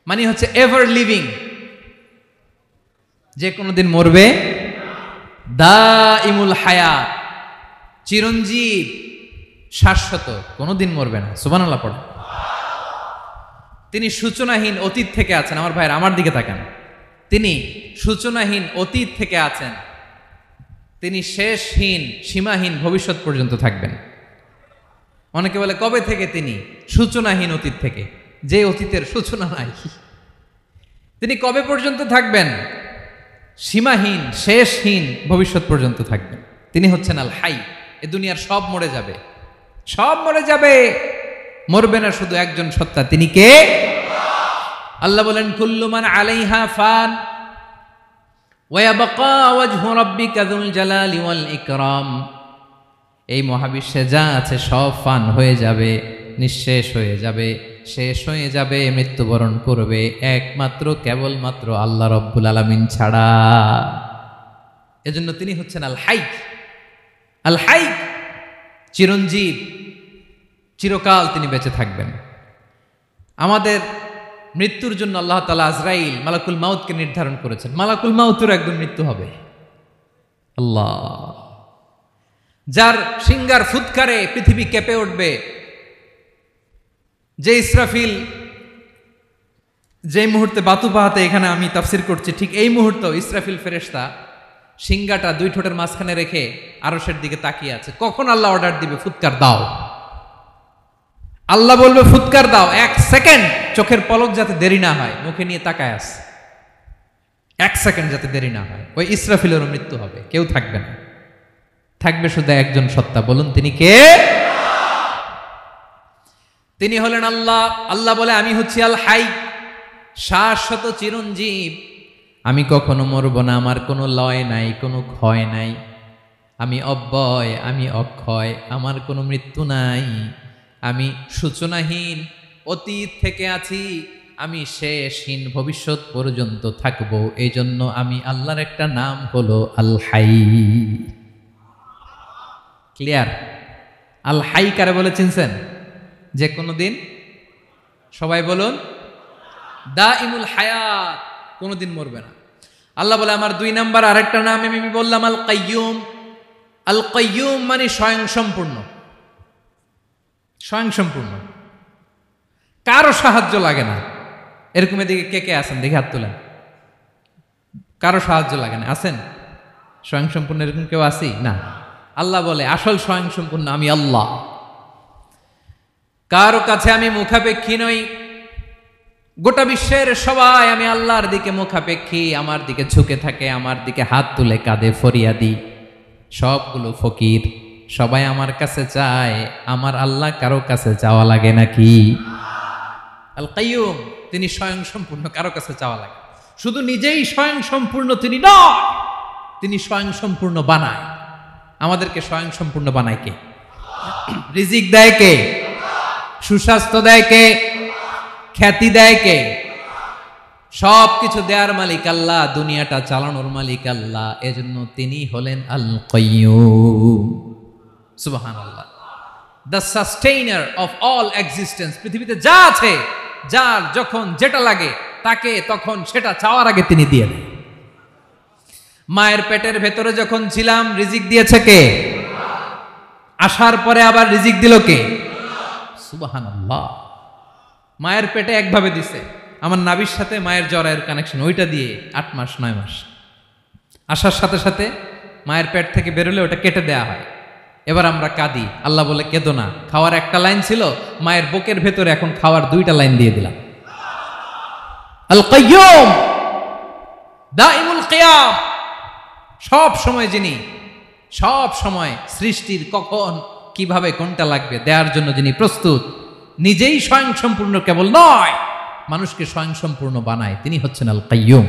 মানে হচ্ছে এভার লিভিং, যে কোনোদিন মরবে। দাইমুল হায়াত, চিরঞ্জীব, শাশ্বত, কোনোদিন মরবে না। সুবহানাল্লাহ পড়ে। তিনি সূচনাহীন অতীত থেকে আছেন। আমার ভাইয়ের আমার দিকে তাকান। তিনি সূচনাহীন অতীত থেকে আছেন। তিনি শেষহীন সীমাহীন ভবিষ্যৎ পর্যন্ত থাকবেন। অনেকে বলে কবে থেকে? তিনি সূচনাহীন অতীত থেকে, যে অতীতের সূচনা নাই। তিনি কবে পর্যন্ত থাকবেন? সীমাহীন শেষহীন ভবিষ্যৎ পর্যন্ত থাকবেন। তিনি হচ্ছেন আল হাই। এ দুনিয়ার সব মরে যাবে, সব মরে যাবে, মরবে না শুধু একজন সত্তা। তিনি কে? আল্লাহ বলেন কুল্লু মান আলাইহা ফান ওয়া ইয়াবকা ওয়াজহু রাব্বিকা যুল জালালি ওয়াল ইকরাম। এই মহাবিশ্বে যা আছে সব ফান হয়ে যাবে, নিঃশেষ হয়ে যাবে, শেষ হয়ে যাবে, মৃত্যুবরণ করবে, একমাত্র কেবলমাত্র আল্লাহ রব্বুল আলামিন ছাড়া। এজন্য তিনি হচ্ছেন আল হাই। আল হাই চিরঞ্জীব, চিরকাল তিনি বেঁচে থাকবেন। আমাদের মৃত্যুর জন্য আল্লাহ তাআলা আজরাইল মালাকুল মাউতকে নির্ধারণ করেছেন। মালাকুল মাউতের একদম মৃত্যু হবে। আল্লাহ, যার সিংগার ফুৎকারে পৃথিবী কেঁপে উঠবে, যে ইসরাফিল যে মুহূর্তে বাতু পাহাতে এখানে আমি তাফসির করছি, ঠিক এই মুহূর্তে ইসরাফিল ফেরেশতা সিংগাটা 2 ঠোঁটের মাঝখানে রেখে আরশের দিকে তাকিয়ে আছে। কখন আল্লাহ অর্ডার দিবে ফুৎকার দাও, আল্লাহ বলবে ফুৎকার দাও, 1 সেকেন্ড চোখের পলক যাতে দেরি না হয়, মুখে নিয়ে তাকায় আছে, 1 সেকেন্ড যাতে দেরি না হয়, ওই ইসরাফিলেরও মৃত্যু হবে, কেউ থাকবে না। থাকবে শুধু একজন সত্তা। বলুন তিনি কে? তিনি হলেন আল্লাহ। আল্লাহ বলে আমি হচ্ছি আল হাই, শাশ্বত চিরঞ্জীব। আমি কখনো মরব না, আমার কোনো লয় নাই, কোনো ক্ষয় নাই। আমি অব্যয়, আমি অক্ষয়, আমার কোনো মৃত্যু নাই। আমি সূচনাহীন অতীত থেকে আছি, আমি শেষহীন ভবিষ্যৎ পর্যন্ত থাকব। এই জন্য আমি আল্লাহর একটা নাম হলো আল হাই। ক্লিয়ার? আল হাই কারে বলে চিনছেন? যে কোনো দিন, সবাই বলুন, দাইমুল হায়াত, কোনোদিন মরবে না। আল্লাহ বলে আমার 2 নাম্বার আরেকটা নাম আমি বললাম আল কাইয়ুম। আল কাইয়ুম মানে স্বয়ং সম্পূর্ণ। স্বয়ং সম্পূর্ণ, কারো সাহায্য লাগে না। এরকম এদিকে কে কে আছেন? দেখে হাত তোলেন। কারো সাহায্য লাগে না, আছেন? স্বয়ং সম্পূর্ণ এরকম কেউ আছি না? আল্লাহ বলে আসল স্বয়ং সম্পূর্ণ আমি আল্লাহ। কারো কাছে আমি মুখাপেক্ষী নই। গোটা বিশ্বের সবাই আমি আল্লাহর দিকে মুখাপেক্ষী, আমার দিকে ঝুঁকে থাকে, আমার দিকে হাত তুলে কাঁদে ফরিয়াদি। সবগুলো ফকির, সবাই আমার কাছে চায়। আমার আল্লাহ কারো কাছে চাওয়া লাগে নাকি? আল কাইয়ুম তিনি স্বয়ং সম্পূর্ণ, কারো কাছে চাওয়া লাগে। শুধু নিজেই স্বয়ং সম্পূর্ণ তিনি নয়, তিনি স্বয়ং সম্পূর্ণ বানায়। আমাদেরকে স্বয়ং সম্পূর্ণ বানায় কে? রিজিক দেয় কে? সুস্বাস্থ্য দেয় কে? খ্যাতি দেয় কে? সব কিছু দেওয়ার মালিক আল্লাহ, দুনিয়াটা চালানোর মালিক আল্লাহ। এজন্য তিনি হলেন আল কাইয়ুম। সুবহানাল্লাহ। The sustainer of all existence. পৃথিবীতে যা আছে যার যখন যেটা লাগে তাকে তখন সেটা চাওয়ার আগে তিনি দিয়ে দেন। মায়ের পেটের ভেতরে যখন ছিলাম রিজিক দিয়েছে কে? আসার পরে আবার রিজিক দিল কে? সুবহানাল্লাহ। মায়ের পেটে একভাবে দিছে, আমার নাভির সাথে মায়ের জরায়ের কানেকশন, ওইটা দিয়ে 8 মাস 9 মাস আসার সাথে সাথে মায়ের পেট থেকে বেরোলে ওটা কেটে দেয়া হয়। এবার আমরা কাঁদি, আল্লাহ বলে কেঁদো না, খাওয়ার একটা লাইন ছিল, মায়ের বুকের ভেতরে এখন খাওয়ার 2টা লাইন দিয়ে দিলাম। আল কাইয়ুম দাইমুল কিয়াম, সব সময় যিনি, সব সময় সৃষ্টির কখন কিভাবে কোনটা লাগবে দেওয়ার জন্য যিনি প্রস্তুত, নিজেই স্বয়ং সম্পূর্ণ কেবল নয় মানুষকে স্বয়ং সম্পূর্ণ বানায়, তিনি হচ্ছেন আল কাইয়ুম।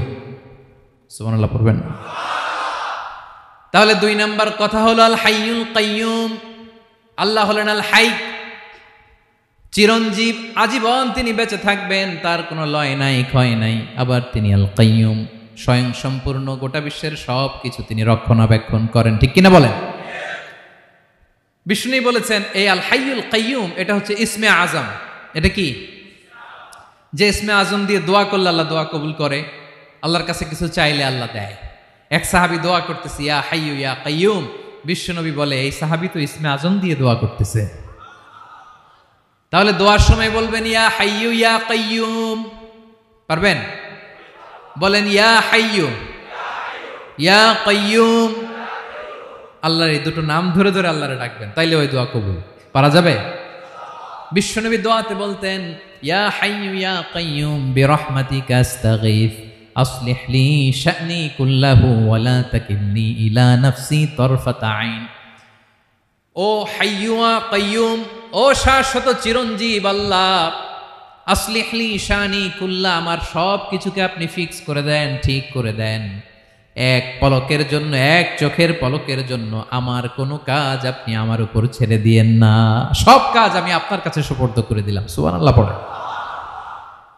সুবহানাল্লাহ পড়বেন। তাহলে 2 নাম্বার কথা হলো আল হাইয়ুল কাইয়ুম। আল্লাহ হলেন আল হাই, চিরঞ্জীব, আজীবন তিনি বেঁচে থাকবেন, তার কোনো লয় নাই ক্ষয় নাই। আবার তিনি আল কাইয়ুম, স্বয়ং সম্পূর্ণ, গোটা বিশ্বের সব কিছু তিনি রক্ষণাবেক্ষণ করেন, ঠিক কিনা বলেন? বিষ্ণু বলেছেন এই আল হাইয়ুল কাইয়ুম এটা হচ্ছে ইসমে আজম। এটা কি? যে ইসমে আজম দিয়ে দোয়া করলে আল্লাহ দোয়া কবুল করে, আল্লাহর কাছে কিছু চাইলে আল্লাহ দেয়। এক সাহাবী দোয়া করতেছে ইয়া হাইয়ু ইয়া কাইয়ুম, বিশ্বনবী বলে এই সাহাবী তো ইসমে আজম দিয়ে দোয়া করতেছে। তাহলে দোয়ার সময় বলবেন ইয়া হাইয়ু ইয়া কাইয়ুম, পারবেন? বলেন ইয়া হাইয়ু ইয়া কাইয়ুম। আল্লাহর এই দুটো নাম ধরে ধরে আল্লাহরে ডাকবেন, তাইলে ওই দোয়া কবুল। পারা যাবে? বিশ্বনবী দোয়াতে বলতেন ইয়া হাইয়ু ইয়া কাইয়ুম বিরহমাতিকা আস্তাগীথ আসলিহ লি শা'নি কুল্লাহু ওয়া লা তাকিলনি ইলা নাফসি তারফাতা আইন। ও হাইয়ু ওয়া কাইয়ুম, ও শাশ্বত চিরঞ্জীব আল্লাহ, আসলিহ লি শা'নি কুল্লা, আমার সব কিছুকে আপনি ফিক্স করে দেন, ঠিক করে দেন। এক পলকের জন্য, এক চোখের পলকের জন্য আমার কোনো কাজ আপনি আমার উপর ছেড়ে দিয়েন না, সব কাজ আমি আপনার কাছে সুপর্দ করে দিলাম। সুবহানাল্লাহ পড়ে।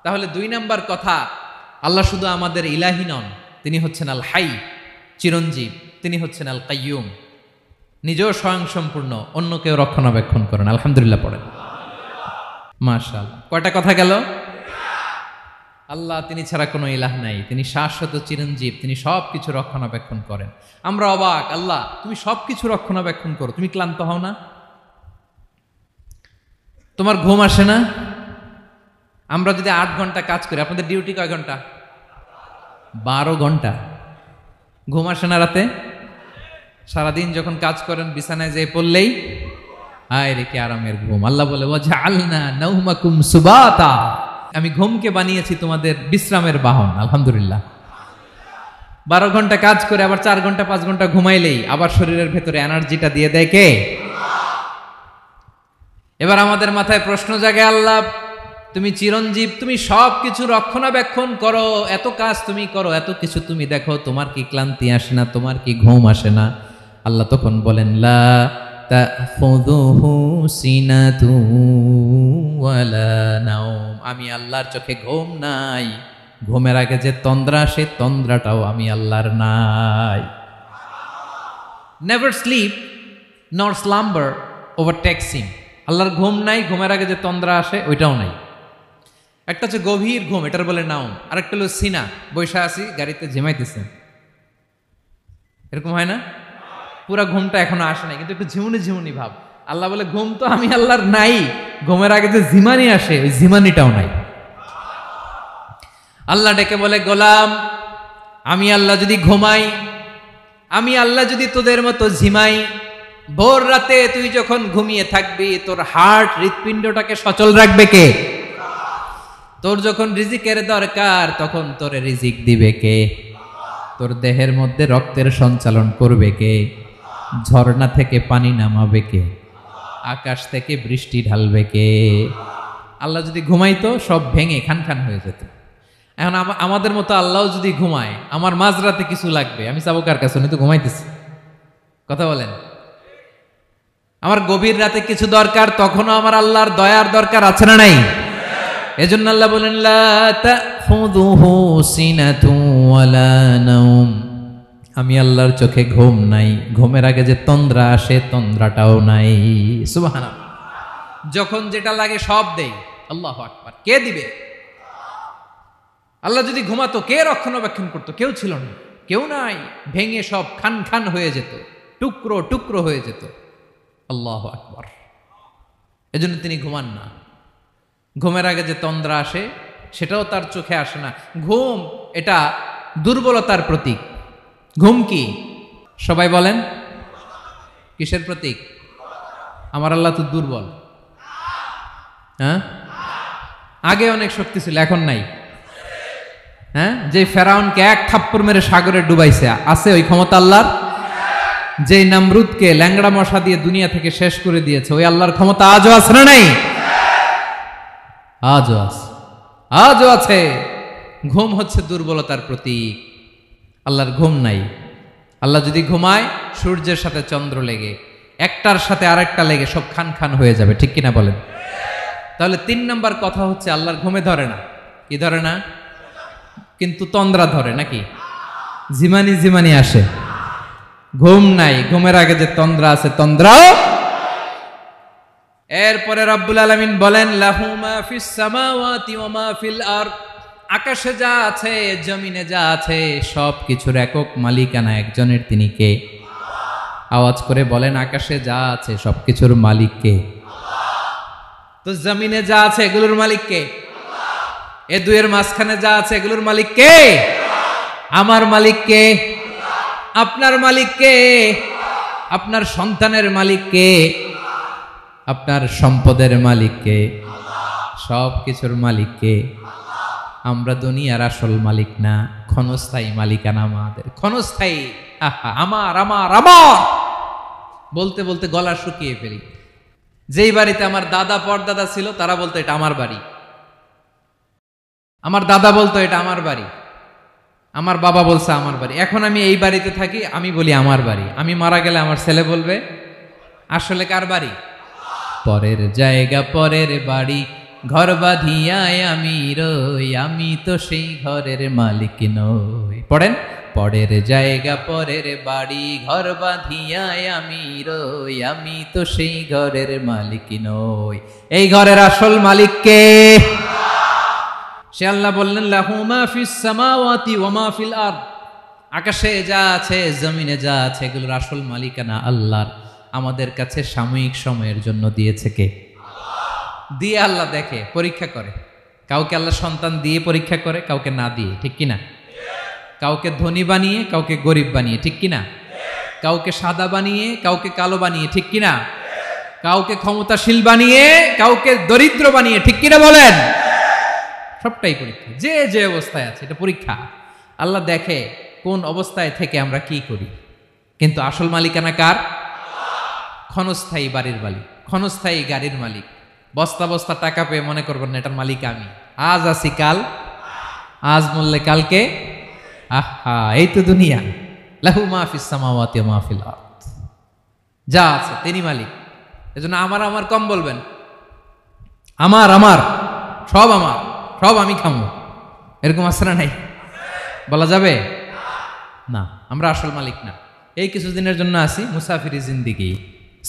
তাহলে 2 নাম্বার কথা, আল্লাহ শুধু আমাদের ইলাহি নন, তিনি হচ্ছেন আল হাই, চিরঞ্জীব, তিনি হচ্ছেন আল কাইয়ুম, নিজেও স্বয়ং সম্পূর্ণ, অন্যকেও রক্ষণাবেক্ষণ করেন। আলহামদুলিল্লাহ পড়েন। মাশাআল্লাহ। কয়টা কথা গেল? আল্লাহ তিনি ছাড়া কোনো ইলাহ নাই, তিনি শাশ্বত চিরঞ্জীব, তিনি সব কিছু রক্ষণাবেক্ষণ করেন। আমরা অবাক, আল্লাহ তুমি সব কিছু রক্ষণাবেক্ষণ করো, তুমি ক্লান্ত হও না? তোমার ঘুম আসে না? আমরা যদি 8 ঘন্টা কাজ করি, আপনাদের ডিউটি কয় ঘন্টা? 12 ঘন্টা। ঘুম আসে না রাতে? সারাদিন যখন কাজ করেন বিছানায় যেয়ে পড়লেই হায় রে কি আরামের ঘুম। আল্লাহ বলে ওয়াজআলনা নাওমাকুম সুবাতা, আমি ঘুমকে বানিয়েছি তোমাদের বিশ্রামের বাহন। আলহামদুলিল্লাহ। 12 ঘন্টা কাজ করে আবার 4 ঘন্টা 5 ঘন্টা ঘুমাইলেই আবার শরীরের ভেতরে এনার্জিটা দিয়ে দেয় কে? এবার আমাদের মাথায় প্রশ্ন জাগে, আল্লাহ তুমি চিরঞ্জীব, তুমি সব কিছু রক্ষণাবেক্ষণ করো, এত কাজ তুমি করো, এত কিছু তুমি দেখো, তোমার কি ক্লান্তি আসে না? তোমার কি ঘুম আসে না? আল্লাহ তখন বলেন লা তাখুযুহু সিনাতু ওয়ালা নাওম, আমি আল্লাহর চোখে ঘুম নাই, ঘুমের আগে যে তন্দ্রা, সে তন্দ্রাটাও আমি আল্লাহর নাই। নেভার স্লিপ নর স্লাম্বার ওভারটেকস হিম। আল্লাহর ঘুম নাই, ঘুমের আগে যে তন্দ্রা আসে ওইটাও নাই। একটা হচ্ছে গভীর ঘুম, এটার বলে নাওম, আরেকটা হলো সিনা, বৈশা আছি গাড়িতে ঝিমাইতেছেন, এরকম হয় না? পুরা ঘুমটা এখনো আসে নাই, কিন্তু একটু ঝিমুনি ঝিমুনি ভাব। আল্লাহ বলে ঘুম তো আমি আল্লাহর নাই, ঘুমের আগে যে ঝিমানি আসে ওই ঝিমানিটাও নাই। আল্লাহ ডেকে বলে গোলাম, আমি আল্লাহ যদি ঘুমাই, আমি আল্লাহ যদি তোদের মতো ঝিমাই, ভোর রাতে তুই যখন ঘুমিয়ে থাকবি তোর হার্ট, হৃৎপিণ্ডটাকে সচল রাখবে কে? তোর যখন রিজিকের দরকার তখন তোরে রিজিক দিবে কে? তোর দেহের মধ্যে রক্তের সঞ্চালন করবে কে? ঝর্ণা থেকে পানি নামাবে কে? আকাশ থেকে বৃষ্টি ঢালবে কে? আল্লাহ যদি ঘুমাইতো সব ভেঙে খান খান হয়ে যেত। এখন আমাদের মতো আল্লাহ যদি ঘুমায়, আমার মাঝরাতে কিছু লাগবে, আমি যাবো কার কাছে? উনি তো ঘুমাইতেছে। কথা বলেন। আমার গভীর রাতে কিছু দরকার, তখনও আমার আল্লাহর দয়ার দরকার আছে না নাই? এজন্য আল্লাহ বলেন লা তাখুযুহু সিনাতু ওয়ালা নাওম, আমি আল্লাহর চোখে ঘুম নাই, ঘুমের আগে যে তন্দ্রা আসে তন্দ্রাটাও নাই। সুবহানাল্লাহ। যখন যেটা লাগে সব দেই। আল্লাহু আকবার। কে দিবে? আল্লাহ যদি ঘুমাতো, কে রক্ষণাবেক্ষণ করতো? কেউ ছিল না, কেউ নাই। ভেঙে সব খান খান হয়ে যেত, টুকরো টুকরো হয়ে যেত। আল্লাহু আকবার। এজন্য তিনি ঘুমান না। ঘুমের আগে যে তন্দ্রা আসে সেটাও তার চোখে আসে না। ঘুম এটা দুর্বলতার প্রতীক। ঘুম কি? সবাই বলেন, কিসের প্রতীক? আমার আল্লাহ তো দুর্বল। হ্যাঁ, আগে অনেক শক্তি ছিল, এখন নাই। হ্যাঁ, যে ফেরাউনকে এক থাপ্পড় মেরে সাগরে ডুবাইছে, আছে ওই ক্ষমতা আল্লাহর? যে নমরুদকে ল্যাংড়া মশা দিয়ে দুনিয়া থেকে শেষ করে দিয়েছে, ওই আল্লাহর ক্ষমতা আজও আছে না নাই? আজও আছে, আজও আছে। ঘুম হচ্ছে দুর্বলতার প্রতীক। আল্লাহর ঘুম নাই। আল্লাহ যদি ঘুমায়, সূর্যের সাথে চন্দ্র লেগে, একটার সাথে আরেকটা লেগে সব খান খান হয়ে যাবে, ঠিক কিনা বলেন? তাহলে 3 নম্বর কথা হচ্ছে আল্লাহর ঘুমে ধরে না। কি ধরে না? কিন্তু তন্দ্রা ধরে নাকি? জিমানি জিমানি আসে। ঘুম নাই, ঘুমের আগে যে তন্দ্রা আছে, তন্দ্রাও। এরপরে রব্বুল আলামিন বলেন, লাহু মা ফিস সামাওয়াতি ওয়া মা ফিল আরদ। আকাশে যা আছে, জমিনে যা আছে, সব কিছুর একক মালিকানা একজনের। তিনি কে? আওয়াজ করে বলেন, আকাশে যা আছে সব কিছুর মালিক কে? তো জমিনে যা আছে এগুলোর মালিক কে? এ দুয়ের মাঝখানে যা আছে এগুলোর মালিক কে? আমার মালিক কে? আপনার মালিক কে? আপনার সন্তানের মালিক কে? আপনার সম্পদের মালিক কে? সব কিছুর মালিক কে? আমরা দুনিয়ার আসল মালিক না, ক্ষণস্থায়ী মালিকানা আমাদের। ক্ষণস্থায়ী। আমার আমার আমার বলতে বলতে গলা শুকিয়ে ফেলি। যেই বাড়িতে আমার দাদা পরদাদা ছিল, তারা বলতো এটা আমার বাড়ি। আমার দাদা বলতো এটা আমার বাড়ি, আমার বাবা বলছে আমার বাড়ি। এখন আমি এই বাড়িতে থাকি, আমি বলি আমার বাড়ি। আমি মারা গেলে আমার ছেলে বলবে আসলে কার বাড়ি? পরের জায়গা পরের বাড়ি, ঘর বাঁধিয়ায় আমি রই, আমি তো সেই ঘরের মালিক নই। পড়েন, পরের জায়গা পরের বাড়ি, ঘর বাঁধিয়ায় আমি রই, আমি তো সেই ঘরের মালিক নই। এই ঘরের আসল মালিক কে? সে আল্লাহ বললেন, লাহু মা ফিস সামাওয়াতি ওয়া মা ফিল আরদ। আকাশে যা আছে, জমিনে যা আছে, এগুলোর আসল মালিকানা আল্লাহর। আমাদের কাছে সাময়িক সময়ের জন্য দিয়েছে কে? দিয়ে আল্লাহ দেখে, পরীক্ষা করে। কাউকে আল্লাহ সন্তান দিয়ে পরীক্ষা করে, কাউকে না দিয়ে, ঠিক কিনা? কাউকে ধনী বানিয়ে, কাউকে গরিব বানিয়ে, ঠিক কিনা? কাউকে সাদা বানিয়ে, কাউকে কালো বানিয়ে, ঠিক কিনা? কাউকে ক্ষমতাশীল বানিয়ে, কাউকে দরিদ্র বানিয়ে, ঠিক কিনা বলেন? সবটাই পরীক্ষা। যে যে অবস্থায় আছে এটা পরীক্ষা। আল্লাহ দেখে কোন অবস্থায় থেকে আমরা কি করি। কিন্তু আসল মালিকানা কার? ক্ষণস্থায়ী বাড়ির মালিক, ক্ষণস্থায়ী গাড়ির মালিক। বস্তা বস্তা টাকা পেয়ে মনে করবেন না এটার মালিক আমি। আজ আছি কাল, আজ মরলে কালকে। আহা, এই তো দুনিয়া। লাহু মা ফিস সামাওয়াতি ওয়া মা ফিল আরদ। যা আছে তিনি মালিক। এজন্য আমার আমার কম বলবেন। আমার আমার সব আমার, সব আমি খামো, এরকম আসরা নাই? বলা যাবে না। আমরা আসল মালিক না। এই কিছুদিনের জন্য আসি, মুসাফিরি জিন্দিগি,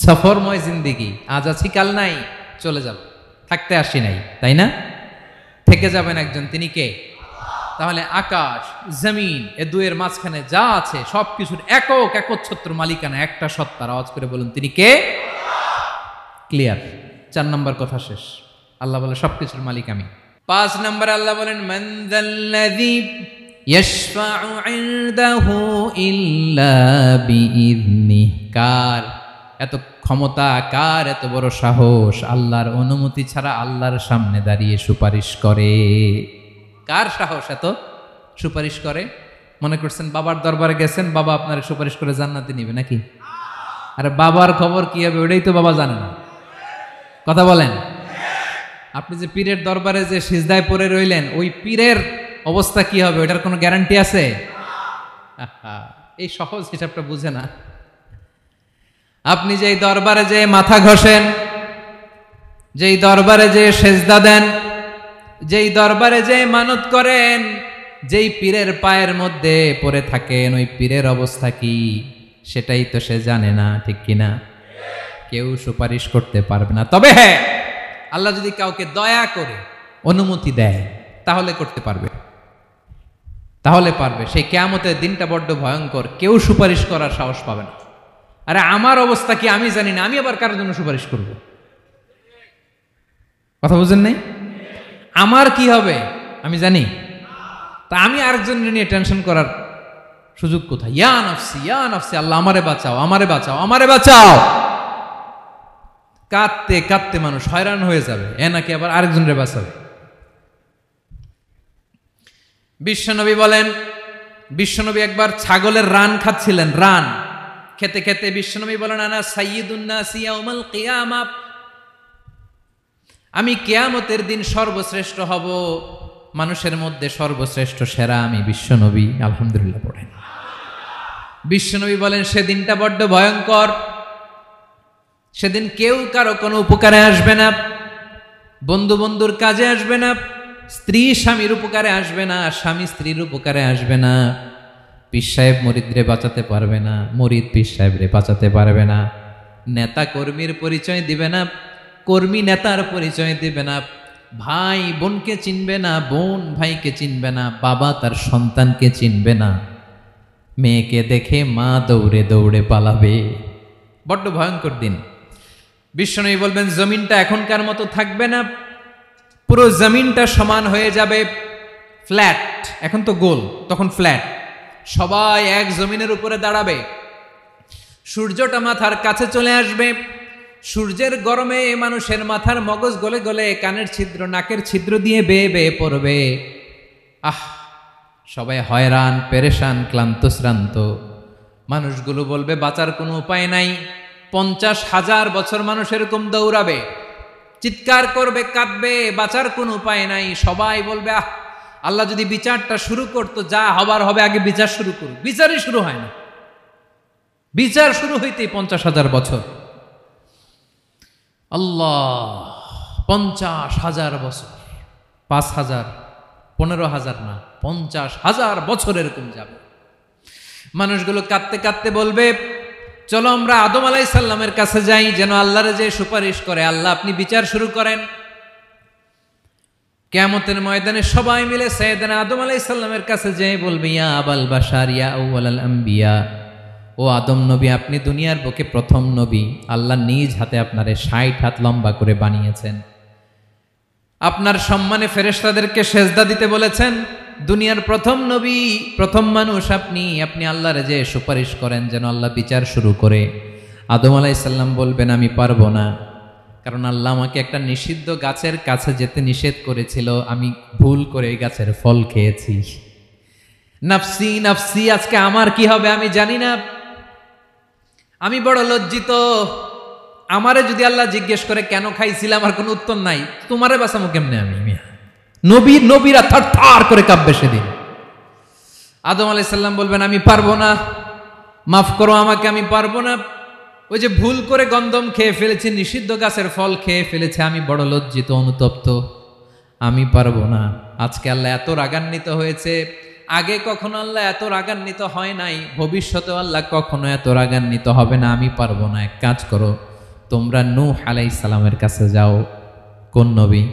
সফরময় জিন্দিগি। আজ আছি কাল নাই, চলে যাব। থাকতে আসি নাই, তাই না? থেকে যাবেন একজন, তিনি কে? তাহলে আকাশ জমিন এ দুয়ের মাঝখানে যা আছে সব কিছুর একক একচ্ছত্র মালিকানা একটা সত্তার। আওয়াজ করে বলুন তিনি কে? ক্লিয়ার। 4 নম্বর কথা শেষ। আল্লাহ বলে সবকিছুর মালিক আমি। 5 নম্বর আল্লাহ বলেন, মান যাল্লাযী ইয়াশফাউ ইনদাহু ইল্লা বিইযনিহি। কার এত ক্ষমতা, কার এত বড় সাহস, আল্লাহর অনুমতি ছাড়া আল্লাহর সামনে দাঁড়িয়ে সুপারিশ করে? কার সাহস এত সুপারিশ করে? মনে করছেন বাবার দরবারে গেছেন, বাবা আপনার সুপারিশ করে জান্নাতে নিবে নাকি? আরে বাবার খবর কি হবে ওটাই তো বাবা জানে না। কথা বলেন। আপনি যে পীরের দরবারে যে সিজদায় পড়ে রইলেন, ওই পীরের অবস্থা কি হবে ওটার কোনো গ্যারান্টি আছে? এই সহজ হিসাবটা বুঝে না। আপনি যেই দরবারে যে মাথা ঘষেন, যেই দরবারে যে সেজদা দেন, যেই দরবারে যে মানত করেন, যেই পীরের পায়ের মধ্যে পড়ে থাকেন, ওই পীরের অবস্থা কি সেটাই তো সে জানে না, ঠিক কিনা? কেউ সুপারিশ করতে পারবে না। তবে হ্যাঁ, আল্লাহ যদি কাউকে দয়া করে অনুমতি দেয় তাহলে করতে পারবে। তাহলে পারবে। সেই কিয়ামতের দিনটা বড্ড ভয়ঙ্কর, কেউ সুপারিশ করার সাহস পাবে না। আরে আমার অবস্থা কি আমি জানি না, আমি আবার কারোর জন্য সুপারিশ করব? কথা বুঝেন নাই? আমার কি হবে আমি জানি, তা আমি আরেকজনের নিয়ে টেনশন করার সুযোগ কোথায়? ইয়া নাফসি, আল্লাহ আমারে বাঁচাও, আমারে বাঁচাও, আমারে বাঁচাও। কাঁদতে কাঁদতে মানুষ হয়রান হয়ে যাবে, এ নাকি আবার আরেকজনের বাঁচাবে। বিশ্বনবী বলেন, বিশ্বনবী একবার ছাগলের রান খাচ্ছিলেন, রান খেতে খেতে বিশ্বনবী বলেন, আনা সাইয়্যিদুন নাসি ইয়াউমাল কিয়ামা, আমি কিয়ামতের দিন সর্বশ্রেষ্ঠ হব, মানুষের মধ্যে সর্বশ্রেষ্ঠ সেরা আমি বিশ্বনবী। আলহামদুলিল্লাহ পড়েন। বিশ্বনবী বলেন, সেদিনটা বড্ড ভয়ঙ্কর, সেদিন কেউ কারো কোনো উপকারে আসবে না, বন্ধু বন্ধুর কাজে আসবে না, স্ত্রী স্বামীর উপকারে আসবে না, স্বামী স্ত্রীর উপকারে আসবে না, পীর সাহেব মুরিদরে বাঁচাতে পারবে না, মুরিদ পীর সাহেবরে বাঁচাতে পারবে না, নেতা কর্মীর পরিচয় দিবে না, কর্মী নেতার পরিচয় দিবে না, ভাই বোনকে চিনবে না, বোন ভাইকে চিনবে না, বাবা তার সন্তানকে চিনবে না, মেয়েকে দেখে মা দৌড়ে দৌড়ে পালাবে। বড্ড ভয়ঙ্কর দিন। বিশ্বনবী বলবেন, জমিনটা এখনকার মতো থাকবে না, পুরো জমিনটা সমান হয়ে যাবে, ফ্ল্যাট। এখন তো গোল, তখন ফ্ল্যাট। সবাই এক জমিনের উপরে দাঁড়াবে, সূর্যটা মাথার কাছে চলে আসবে, সূর্যের গরমে মানুষের মাথার মগজ গলে গলে কানের ছিদ্র নাকের ছিদ্র দিয়ে বেয়ে বেয়ে পড়বে। সবাই হয়রান, পেরেশান, ক্লান্ত শ্রান্ত। মানুষগুলো বলবে বাঁচার কোনো উপায় নাই। 50,000 বছর মানুষ এরকম দৌড়াবে, চিৎকার করবে, কাঁদবে, বাঁচার কোনো উপায় নাই। সবাই বলবে আল্লাহ যদি বিচারটা শুরু করতো, যা হবার হবে, আগে বিচার শুরু করুক। বিচারই শুরু হয় না, বিচার শুরু হইতেই 50,000 বছর। আল্লাহ, 50,000 বছর, 5,000, 15,000 না, 50,000 বছর এরকম যাবে। মানুষগুলো কাঁদতে কাঁদতে বলবে, চলো আমরা আদম আলাইহিস সালামের কাছে যাই, যেন আল্লাহরে যে সুপারিশ করে, আল্লাহ আপনি বিচার শুরু করেন। কিয়ামতের ময়দানে সবাই মিলে সাইয়েদনা আদম আলাইহিস সালামের কাছে যেয়ে বলবে, ইয়া আবাল বাশার, ইয়া আউয়ালাল আম্বিয়া, ও আদম নবী, আপনি দুনিয়ার বুকে প্রথম নবী, আল্লাহ নিজ হাতে আপনারে 60 হাত লম্বা করে বানিয়েছেন, আপনার সম্মানে ফেরেশতাদেরকে সেজদা দিতে বলেছেন, দুনিয়ার প্রথম নবী, প্রথম মানুষ আপনি, আপনি আল্লাহরে যে সুপারিশ করেন যেন আল্লাহ বিচার শুরু করে। আদম আলাইহিস সালাম বলবেন, আমি পারবো না, কারণ আল্লাহ আমাকে একটা নিষিদ্ধ গাছের কাছে যেতে নিষেধ করেছিল, আমি ভুল করে এই গাছের ফল খেয়েছি। নাফসি নাফসি, আজকে আমার কি হবে আমি জানি না, আমি বড় লজ্জিত। আমারে যদি আল্লাহ জিজ্ঞেস করে কেন খাইছিলাম, আমার কোনো উত্তর নাই, তোমারে বাঁচামো কেমনে আমি? নবীরা থার থার করে কাঁপবে সেদিন। আদম আলাইহিস সালাম বলবেন, আমি পারবো না, মাফ করো আমাকে, আমি পারবো না, ওই যে ভুল করে গন্ধম খেয়ে ফেলেছি, নিষিদ্ধ গাছের ফল খেয়ে ফেলেছে, আমি বড় লজ্জিত, অনুতপ্ত, আমি পারবো না। আজকে আল্লাহ এত রাগান্বিত হয়েছে, আগে কখনো আল্লাহ এত রাগান্বিত হয় নাই, ভবিষ্যতেও আল্লাহ কখনো এত রাগান্বিত হবে না, আমি পারবো না। এক কাজ করো, তোমরা নূহ আলাইহিস সালামের কাছে যাও। কোন নবী?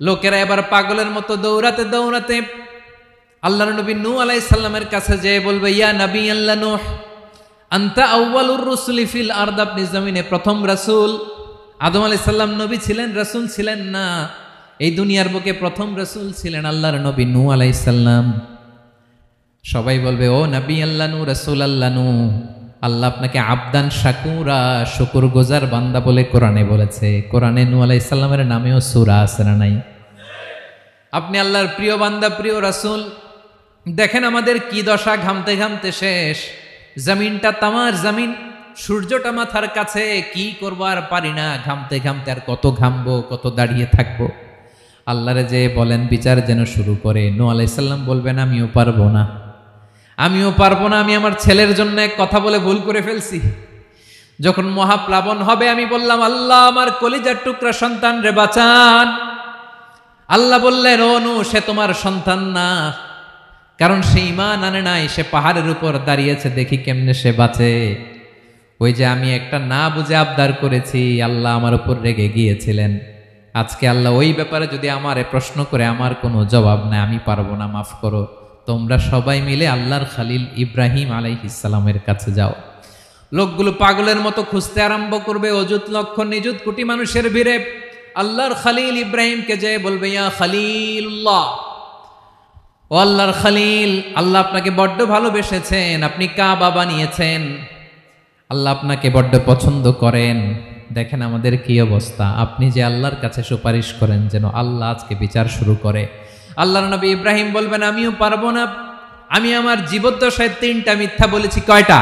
লোকেরা এবার পাগলের মতো দৌড়াতে দৌড়াতে আল্লাহর নবী নূহ আলাইহিস সালামের কাছে যেয়ে বলবে, ইয়া নবী আল্লাহ নূহ, আনতা আউয়ালুর রুসুলি ফিল আরদ, আপনি জমিনে প্রথম রাসূল। আদম আলাইহিস সালাম নবী ছিলেন, রাসূল ছিলেন না, এই দুনিয়ার বুকে প্রথম রাসূল ছিলেন আল্লাহর নবী নূহ আলাইহিস সালাম। সবাই বলবে, ও নবী আল্লাহ নূহ, রাসূল আল্লাহ নূহ, আল্লাহ আপনাকে আবদান শাকুরা, শুকর গুজার বান্দা বলে কোরআনে বলেছে। কোরআনে নূহ আলাইহিস সালামের নামেও সূরা আছে না নাই? আপনি আল্লাহর প্রিয় বান্দা, প্রিয় রাসূল। দেখেন আমাদের কি দশা, ঘামতে ঘামতে শেষ, জমিনটা তামার জমিন, সূর্যটা মাথার কাছে, কি করবো আর পারি না, ঘামতে ঘামতে আর কত ঘামবো, কত দাঁড়িয়ে থাকবো। আল্লাহরে যে বলেন বিচার যেন শুরু করে। নূহ আলাইহিস সালাম বলবেন, আমিও পারবো না, আমিও পারবো না, আমি আমার ছেলের জন্য এক কথা বলে ভুল করে ফেলছি। যখন মহাপ্লাবন হবে আমি বললাম, আল্লাহ আমার কলিজার টুকরা সন্তান রে বাঁচান। আল্লাহ বললেন, ও নূহ, সে তোমার সন্তান না, কারণ সে ঈমান আনে নাই, সে পাহাড়ের উপর দাঁড়িয়েছে, দেখি কেমনে সে বাঁচে। ওই যে আমি একটা না বুঝে আবদার করেছি, আল্লাহ আমার উপর রেগে গিয়েছিলেন। আজকে আল্লাহ ওই ব্যাপারে যদি আমারে প্রশ্ন করে, আমার কোনো জবাব নাই, আমি পারবো না, মাফ করো। তোমরা সবাই মিলে আল্লাহর খালিল ইব্রাহিম আলাইহিস সালামের কাছে যাও। লোকগুলো পাগলের মতো খুঁজতে আরম্ভ করবে, অযুত লক্ষ নিযুত কোটি মানুষের ভিড়ে আল্লাহর খালিল ইব্রাহিমকে যেয়ে বলবে, ইয়া খালিলুল্লাহ, ও আল্লাহর খালিল, আল্লাহ আপনাকে বড্ড ভালোবেসেছেন, আপনি কাবা বানিয়েছেন, আল্লাহ আপনাকে বড্ড পছন্দ করেন। দেখেন আমাদের কি অবস্থা, আপনি যে আল্লাহর কাছে সুপারিশ করেন যেন আল্লাহ আজকে বিচার শুরু করে। আল্লাহর নবী ইব্রাহিম বলবেন, আমিও পারবো না, আমি আমার জীবদ্দশায় 3টা মিথ্যা বলেছি। কয়টা?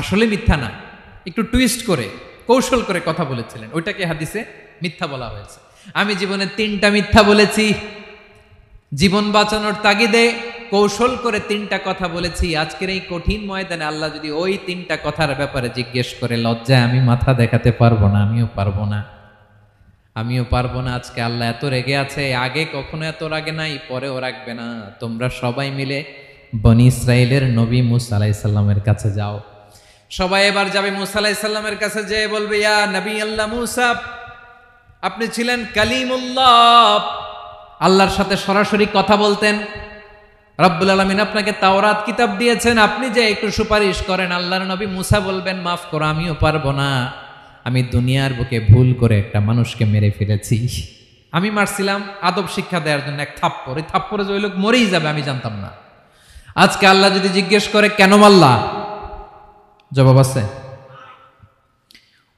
আসলে মিথ্যা না, একটু টুইস্ট করে কৌশল করে কথা বলেছিলেন, ওইটাকে হাদিসে মিথ্যা বলা হয়েছে। আমি জীবনে 3টা মিথ্যা বলেছি, জীবন বাঁচানোর তাগিদে কৌশল করে 3টা কথা বলেছি। আজকের এই কঠিন ময়দানে আল্লাহ যদি ওই 3টা কথার ব্যাপারে জিজ্ঞেস করে, লজ্জায় আমি মাথা দেখাতে পারবো না, আমিও পারবো না, আমিও পারবো না। আজকে আল্লাহ এত রেগে আছে, আগে কখনো এত রাগে নাই, পরেও রাখবে না। তোমরা সবাই মিলে বনি ইসরাইলের নবী মুসা আলাইহিস সালামের কাছে যাও। সবাই এবার যাবে মুসা আলাইহিস সালামের কাছে, যেয়ে বলবে, ইয়া নবী আল্লাহ মুসা, আপনি ছিলেন কালিমুল্লাহ, আল্লাহর সাথে সরাসরি কথা বলতেন, রব্বুল আলামিন আপনাকে তাওরাত কিতাব দিয়েছেন, আপনি যে একটু সুপারিশ করেন। আল্লাহর নবী মুসা বলবেন, মাফ করো, আমিও পারবো না, আমি দুনিয়ার বুকে ভুল করে একটা মানুষকে মেরে ফেলেছি। আমি মারছিলাম আদব শিক্ষা দেওয়ার জন্য এক থাপ্পড়, এই থাপ্পড়ে যে ওই লোক মরেই যাবে আমি জানতাম না। আজকে আল্লাহ যদি জিজ্ঞেস করে কেন মারলা, জবাব আছে?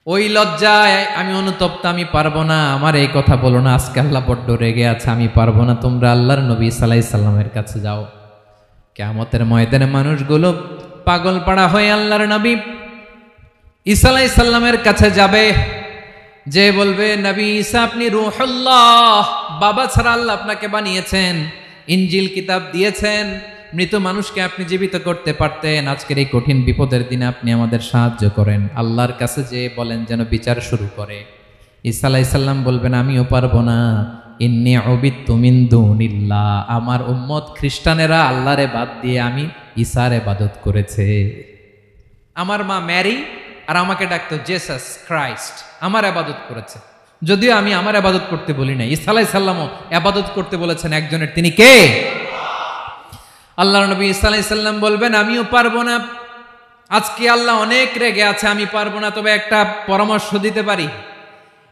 ওই লজ্জায় আমি অনুতপ্ত, আমি পারবো না, আমার এই কথা বলো না, আজকে আল্লাহ বড্ড রেগে আছে, আমি পারবো না, তোমরা আল্লাহর নবী ঈসা আলাইহিস সালামের কাছে যাও। কিয়ামতের ময়দানে মানুষগুলো পাগল পাড়া হয়ে আল্লাহর নবী ঈসা আলাইহিস সালামের কাছে যাবে, যে বলবে, নবী ঈসা আপনি রূহুল্লাহ, বাবা ছাড়া আল্লাহ আপনাকে বানিয়েছেন, ইনজিল কিতাব দিয়েছেন, মৃত মানুষকে আপনি জীবিত করতে পারতেন, আজকের এই কঠিন বিপদের দিনে আপনি আমাদের সাহায্য করেন। আল্লাহর কাছে যে বলেন যেন বিচার শুরু করে। ঈসা আলাইহিস সালাম বলবেন, আমিও পারবো না, ইন্নী উবিদতু মিন দুনিল্লাহ, আমার উম্মত খ্রিস্টানেরা আল্লাহরে বাদ দিয়ে আমি ঈসার ইবাদত করেছে। আমার মা ম্যারি আর আমাকে ডাকতো জেসাস ক্রাইস্ট, আমার ইবাদত করেছে, যদিও আমি আমার ইবাদত করতে বলি না। ঈসা আলাইহিস সালামও ইবাদত করতে বলেছেন একজনের, তিনি কে? আল্লাহর নবী ঈসা আলাইহিস সালাম বলবেন, আমিও পারবো না, আজকে আল্লাহ অনেক রেগে আছে, আমি পারবো না, তবে একটা পরামর্শ দিতে পারি,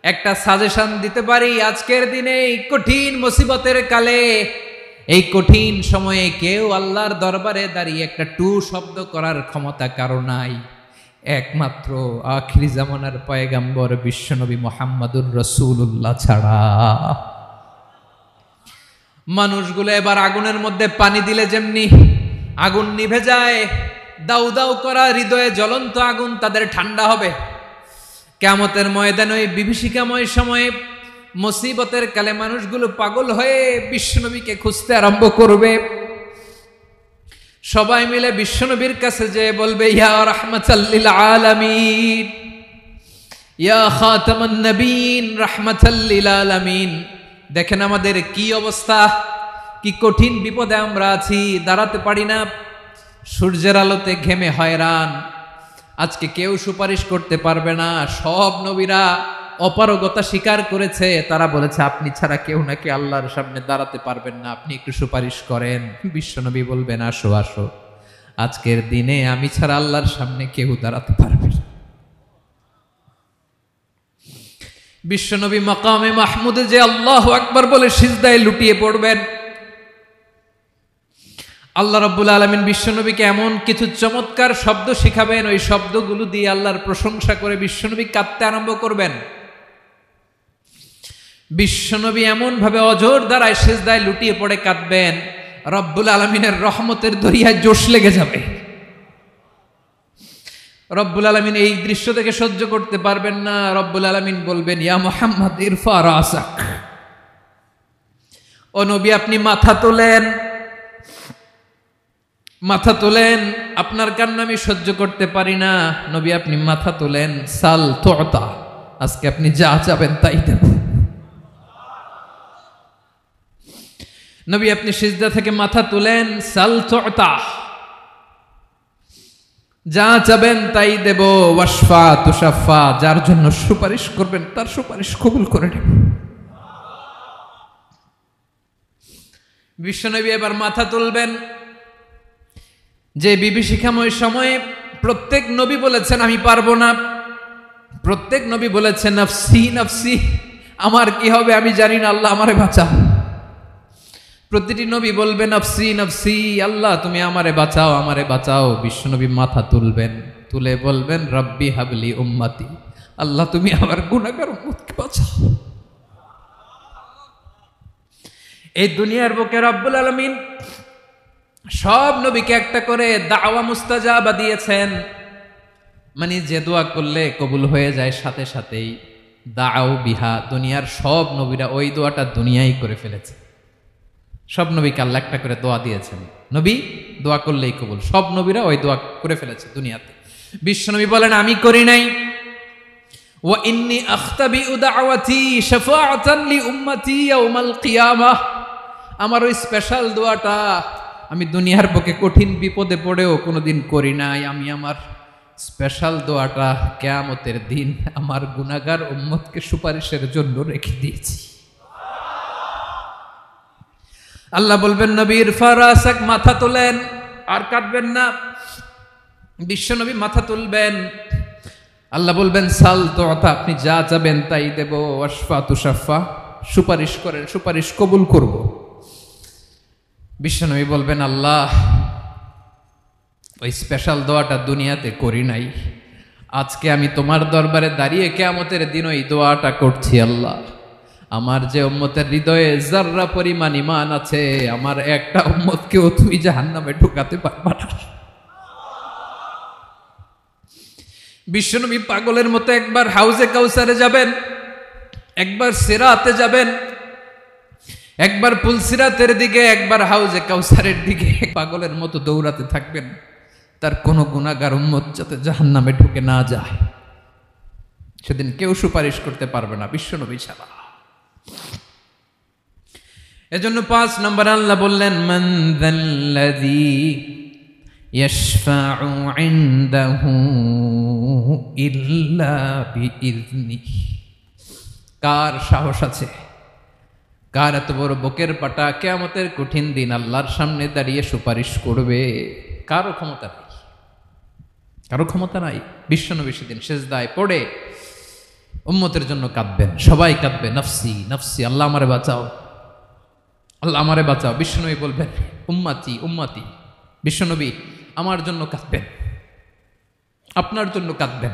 একটা সাজেশন দিতে পারি। আজকের দিনে এই কঠিন মুসিবতের কালে, এই কঠিন সময়ে কেউ আল্লাহর দরবারে দাঁড়িয়ে একটা টু শব্দ করার ক্ষমতা কারো নাই, একমাত্র আখিরি জামানার পয়গাম্বর বিশ্বনবী মুহাম্মাদুর রাসূলুল্লাহ ছাড়া। মানুষগুলো এবার আগুনের মধ্যে পানি দিলে যেমনি আগুন নিভে যায়, দাউ দাউ করা হৃদয়ে জ্বলন্ত আগুন তাদের ঠান্ডা হবে। কিয়ামতের ময়দানে ওই বিভীষিকাময় সময়ে, মুসিবতের কালে মানুষগুলো পাগল হয়ে বিশ্বনবীকে খুঁজতে আরম্ভ করবে। সবাই মিলে বিশ্বনবীর কাছে যেয়ে বলবে, ইয়া রাহমাতাল লিল আলামিন, ইয়া খাতামান নবীন, রাহমাতাল লিল আলামিন। দেখেন আমাদের কি অবস্থা, কি কঠিন বিপদে আমরা আছি, দাঁড়াতে পারি না, সূর্যের আলোতে ঘেমে হয়রান। আজকে কেউ সুপারিশ করতে পারবে না, সব নবীরা অপারগতা স্বীকার করেছে, তারা বলেছে আপনি ছাড়া কেউ নাকি আল্লাহর সামনে দাঁড়াতে পারবেন না, আপনি একটু সুপারিশ করেন। বিশ্বনবী বলবেন, আসো আসো, আজকের দিনে আমি ছাড়া আল্লাহর সামনে কেউ দাঁড়াতে পারবে না। বিশ্বনবী মাকামে মাহমুদে যে আল্লাহু আকবার বলে সিজদায় লুটিয়ে পড়বেন, আল্লাহ রাব্বুল আলামিন বিশ্বনবীকে এমন কিছু চমৎকার শব্দ শিখাবেন, ওই শব্দগুলো দিয়ে আল্লাহর প্রশংসা করে বিশ্বনবী কাঁদতে আরম্ভ করবেন। বিশ্বনবী এমন ভাবে অজর দ্বারায় সিজদায় লুটিয়ে পড়ে কাঁদবেন, রব্বুল আলামিনের রহমতের দরিয়ায় জোশ লেগে যাবে। রব্বুল আলামিন এই দৃশ্য থেকে সহ্য করতে পারবেন না। রব্বুল আলামিন বলবেন, ইয়া মুহাম্মদ ইরফা রাসাক, ও নবী আপনি মাথা তোলেন, মাথা তোলেন, আপনার কান্না আমি সহ্য করতে পারি না। নবী আপনি মাথা তোলেন, সাল তুতা, আজকে আপনি যা চাবেন তাই দেব। নবী আপনি সিজদা থেকে মাথা তুলেন, সাল তুতা, যা চাবেন তাই দেব। ওয়াশফা তুশাফা, যার জন্য সুপারিশ করবেন তার সুপারিশ কবুল করে নেব। বিশ্বনবী এবার মাথা তুলবেন। যে বিভীষিকাময় সময়ে প্রত্যেক নবী বলেছেন আমি পারবো না, প্রত্যেক নবী বলেছেন নফসি নফসি, আমার কি হবে আমি জানি না, আল্লাহ আমারে বাঁচাও। প্রতিটি নবী বলবে নফসি নফসি, আল্লাহ তুমি আমারে বাঁচাও আমারে বাঁচাও। বিশ্বনবী মাথা তুলবেন, তুলে বলবেন রব্বি হাবলি উম্মতি, আল্লাহ তুমি আমার গুনাহগার উম্মতকে বাঁচাও। এই দুনিয়ার বুকে রব্বুল আলামিন সব নবীকে একটা করে দাওয়া মুস্তাজাবা দিয়েছেন, মানে যে দোয়া করলে কবুল হয়ে যায় সাথে সাথেই। দাও বিহা, দুনিয়ার সব নবীরা ওই দোয়াটা দুনিয়ায় করে ফেলেছে। সব নবীকে আল্লাহ একটা করে দোয়া দিয়েছেন, নবী দোয়া করলেই কবুল। সব নবীরা ওই দোয়া করে ফেলেছে দুনিয়াতে। বিশ্বনবী বলেন আমি করি নাই। ওয়া ইন্নী আখতাবিউ দাওয়াতি শাফাআতান লি উম্মতি ইয়াউমাল কিয়ামাহ, আমার ওই স্পেশাল দোয়াটা আমি দুনিয়ার বুকে কঠিন বিপদে পড়েও কোনোদিন করি নাই। আমি আমার স্পেশাল দোয়াটা কিয়ামতের দিন আমার গুনাহগার উম্মতকে সুপারিশের জন্য রেখে দিয়েছি। আল্লাহ বলবেন নবীর ফারাসাক, মাথা তোলেন, আর কাটবেন না। বিশ্বনবী মাথা তুলবেন, আল্লাহ বলবেন সাল তোতা, আপনি যা চাবেন তাই দেব। ওয়াশফা তুশাফা, সুপারিশ করেন, সুপারিশ কবুল করব। বিশ্বনবী বলবেন আল্লাহ ওই স্পেশাল দোয়াটা দুনিয়াতে করি নাই, আজকে আমি তোমার দরবারে দাঁড়িয়ে কিয়ামতের দিন ওই দোয়াটা করছি। আল্লাহ আমার যে উম্মতের হৃদয়ে যাররা পরিমাণ ঈমান আছে, আমার একটা উম্মতকেও তুই জাহান্নামে ঢুকাতে পারবা না। বিশ্বনবী পাগলের মতো একবার হাউজে কাউসারে যাবেন, একবার সিরাতে যাবেন, একবার পুলসিরাতের দিকে, একবার হাউজে কাউসারের দিকে পাগলের মতো দৌড়াতে থাকবেন, তার কোনো গুনাহগার উম্মত যাতে জাহান্নামে ঢুকে না যায়। সেদিন কেউ সুপারিশ করতে পারবে না বিশ্বনবী ছাড়া। এজন্য 5 নম্বর আল্লাহ বললেন মান যাল্লাযী ইয়াশফাউ ইনদাহু ইল্লা বিইযনিহি, কার সাহস আছে, কার এত বড় বুকের পাটা কিয়ামতের কঠিন দিন আল্লাহর সামনে দাঁড়িয়ে সুপারিশ করবে? কারো ক্ষমতা নাই, কারো ক্ষমতা নাই। বিশ্বনবী সেদিন সিজদায় পড়ে উম্মতের জন্য কাঁদবেন, সবাই কাঁদবে নফসি নফসি, আল্লাহ আমারে বাঁচাও, আল্লাহ আমারে বাঁচাও। বিশ্বনবী বলবেন উম্মতি উম্মতি, বিশ্বনবী আমার জন্য কাঁদবেন, আপনার জন্য কাঁদবেন,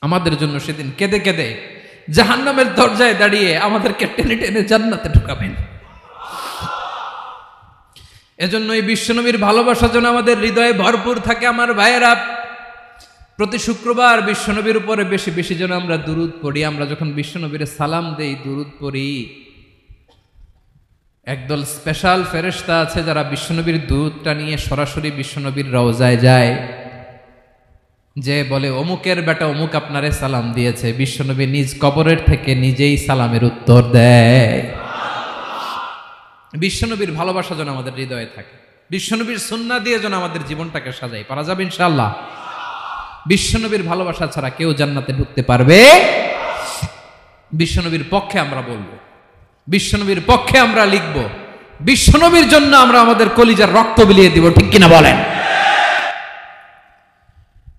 আমাদের জন্য সেদিন কেঁদে কেঁদে জাহান্নামের দরজায় দাঁড়িয়ে আমাদেরকে টেনে টেনে জান্নাতে ঢুকাবেন। এজন্য এই বিশ্বনবীর ভালোবাসা যেন আমাদের হৃদয়ে ভরপুর থাকে। আমার ভাইয়েরা, প্রতি শুক্রবার বিশ্বনবীর উপরে বেশি বেশি যেন আমরা দুরূদ পড়ি। আমরা যখন বিশ্বনবীর সালাম দেই, দুরূদ পড়ি, একদল স্পেশাল ফেরেশতা আছে যারা বিশ্বনবীর দুরূদটা নিয়ে সরাসরি বিশ্বনবীর রওজায় যায়, যে বলে অমুকের বেটা অমুক আপনারে সালাম দিয়েছে। বিশ্বনবী নিজ কবরের থেকে নিজেই সালামের উত্তর দেয়। বিশ্বনবীর ভালোবাসা যেন আমাদের হৃদয়ে থাকে, বিশ্বনবীর সুন্নাহ দিয়ে যেন আমাদের জীবনটাকে সাজাই। পারা যাবে ইনশাআল্লাহ। বিশ্বনবীর ভালোবাসা ছাড়া কেউ জান্নাতে ঢুকতে পারবে? বিশ্বনবীর পক্ষে আমরা বলবো, বিশ্বনবীর পক্ষে আমরা লিখব, বিশ্বনবীর জন্য আমরা আমাদের কলিজার রক্ত বিলিয়ে দিব, ঠিক কিনা বলেন?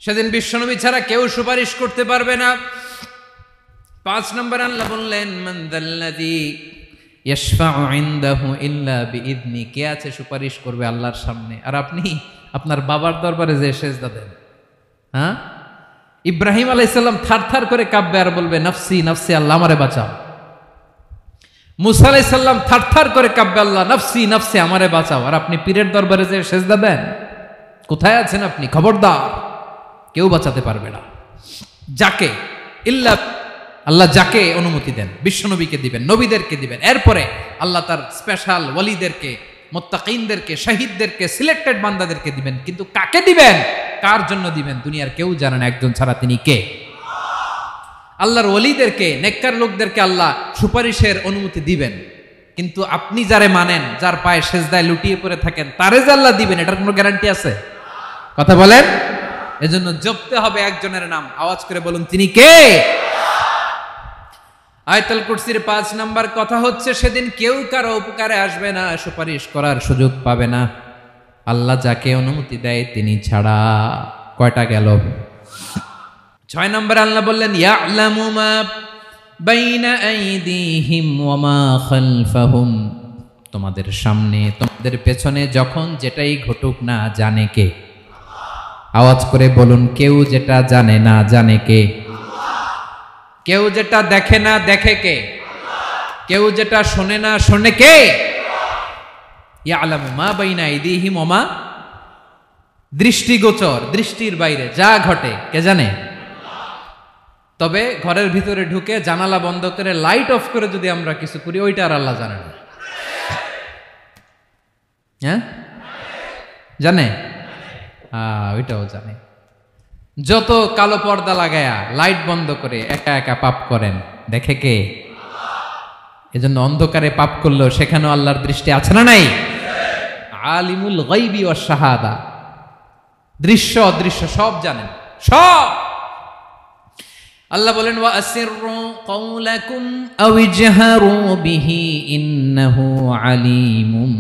সেদিন বিশ্বনবী ছাড়া কেউ সুপারিশ করতে পারবে না। 5 নম্বর আল্লাহ বললেন মান যাল্লাযী ইয়াশফাউ ইনদাহু ইল্লা বিইযনি, কে আছে সুপারিশ করবে আল্লাহর সামনে আর আপনি আপনার বাবার দরবারে যে সেজদা দেন? হ্যাঁ, ইব্রাহিম আলাইহিস সালাম থারথার করে কাঁপবে আর বলবে নফসি নফসি, আল্লাহ আমারে বাঁচাও। মুসা আলাইহিস সালাম থারথার করে কাঁপবে, আল্লাহ নফসি নফসি, আমারে বাঁচাও। আর আপনি পীরের দরবারে যে সেজদা দেন? কোথায় আছেন আপনি? খবরদার, কেউ বাঁচাতে পারবে না। যাকে ইল্লা, আল্লাহ যাকে অনুমতি দেন বিশ্বনবীকে দিবেন, নবীদেরকে দিবেন, এরপরে আল্লাহ তার স্পেশাল ওয়ালিদেরকে, মুত্তাকিনদেরকে, শহীদদেরকে, সিলেক্টেড বান্দাদেরকে দিবেন। কিন্তু কাকে দিবেন, কার জন্য দিবেন দুনিয়ার কেউ জানে না, একজন ছাড়া, তিনি কে? আল্লাহর ওয়ালিদেরকে, নেককার লোকদেরকে আল্লাহ সুপারিশের অনুমতি দিবেন। কিন্তু আপনি যারে মানেন, যার পায়ে সেজদায় লুটিয়ে পড়ে থাকেন, তারে যে আল্লাহ দিবেন, এটার কোনো গ্যারান্টি আছে? কথা বলেন। এজন্য জপতে হবে একজনের নাম, আওয়াজ করে বলুন তিনি কে? আয়াতুল কুরসির 5 নাম্বার কথা হচ্ছে সেদিন কেউ কারো উপকারে আসবে না, সুপারিশ করার সুযোগ পাবে না, আল্লাহ যাকে অনুমতি দেয় তিনি ছাড়া। কয়টা গেল? 6 নম্বরে আল্লাহ বললেন ইয়ালামু মা বাইনা আইদিহিম ওয়া মা খালফাহুম, তোমাদের সামনে তোমাদের পেছনে যখন যেটাই ঘটুক না জানে কে? আওয়াজ করে বলুন, কেউ যেটা জানে না জানে কে? কেউ যেটা দেখে না দেখে কে? কেউ যেটা শোনে না শোনে কে? ইয়ালামু মা বাইনা আইদিহিম ওয়া মা, দৃষ্টিগোচর, দৃষ্টির বাইরে যা ঘটে কে জানে? তবে ঘরের ভিতরে ঢুকে জানালা বন্ধ করে লাইট অফ করে যদি আমরা কিছু করি ওইটা আর আল্লাহ জানে না। হ্যাঁ জানে, ওইটাও জানে। যত কালো পর্দা লাগায়া লাইট বন্ধ করে একা একা পাপ করেন দেখে কে? এজন্য অন্ধকারে পাপ করলেও সেখানেও আল্লাহর দৃষ্টি আছে না নাই? আলিমুল গায়বি ওয়াশ শাহাদা, দৃশ্য অদৃশ্য সব জানেন, সব। আল্লাহ বলেন ওয়া আসিররু কাওলাকুম আও ইজহারু বিহি ইন্নাহু আলিমুম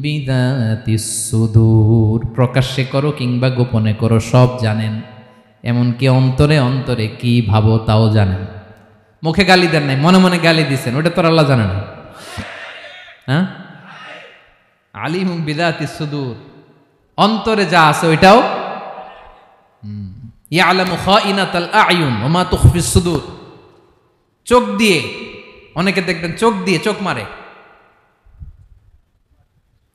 বিযাতিস সুদূর, প্রকাশ্যে করো কিংবা গোপনে করো সব জানেন, এমনকি অন্তরে অন্তরে কি ভাবো তাও জানেন। মুখে গালি দেন নাই, মনে মনে গালি দিছেন, ওটা তো আল্লাহ জানে না? হ্যাঁ, আলিমুম বিযাতিস সুদূর, অন্তরে যা আছে ওইটাও। ইয়ালামু খাইনাতাল আয়ুন ওয়া মা তুখফিস সুদূর, চোখ দিয়ে, অনেকে দেখবেন চোখ দিয়ে চোখ মারে,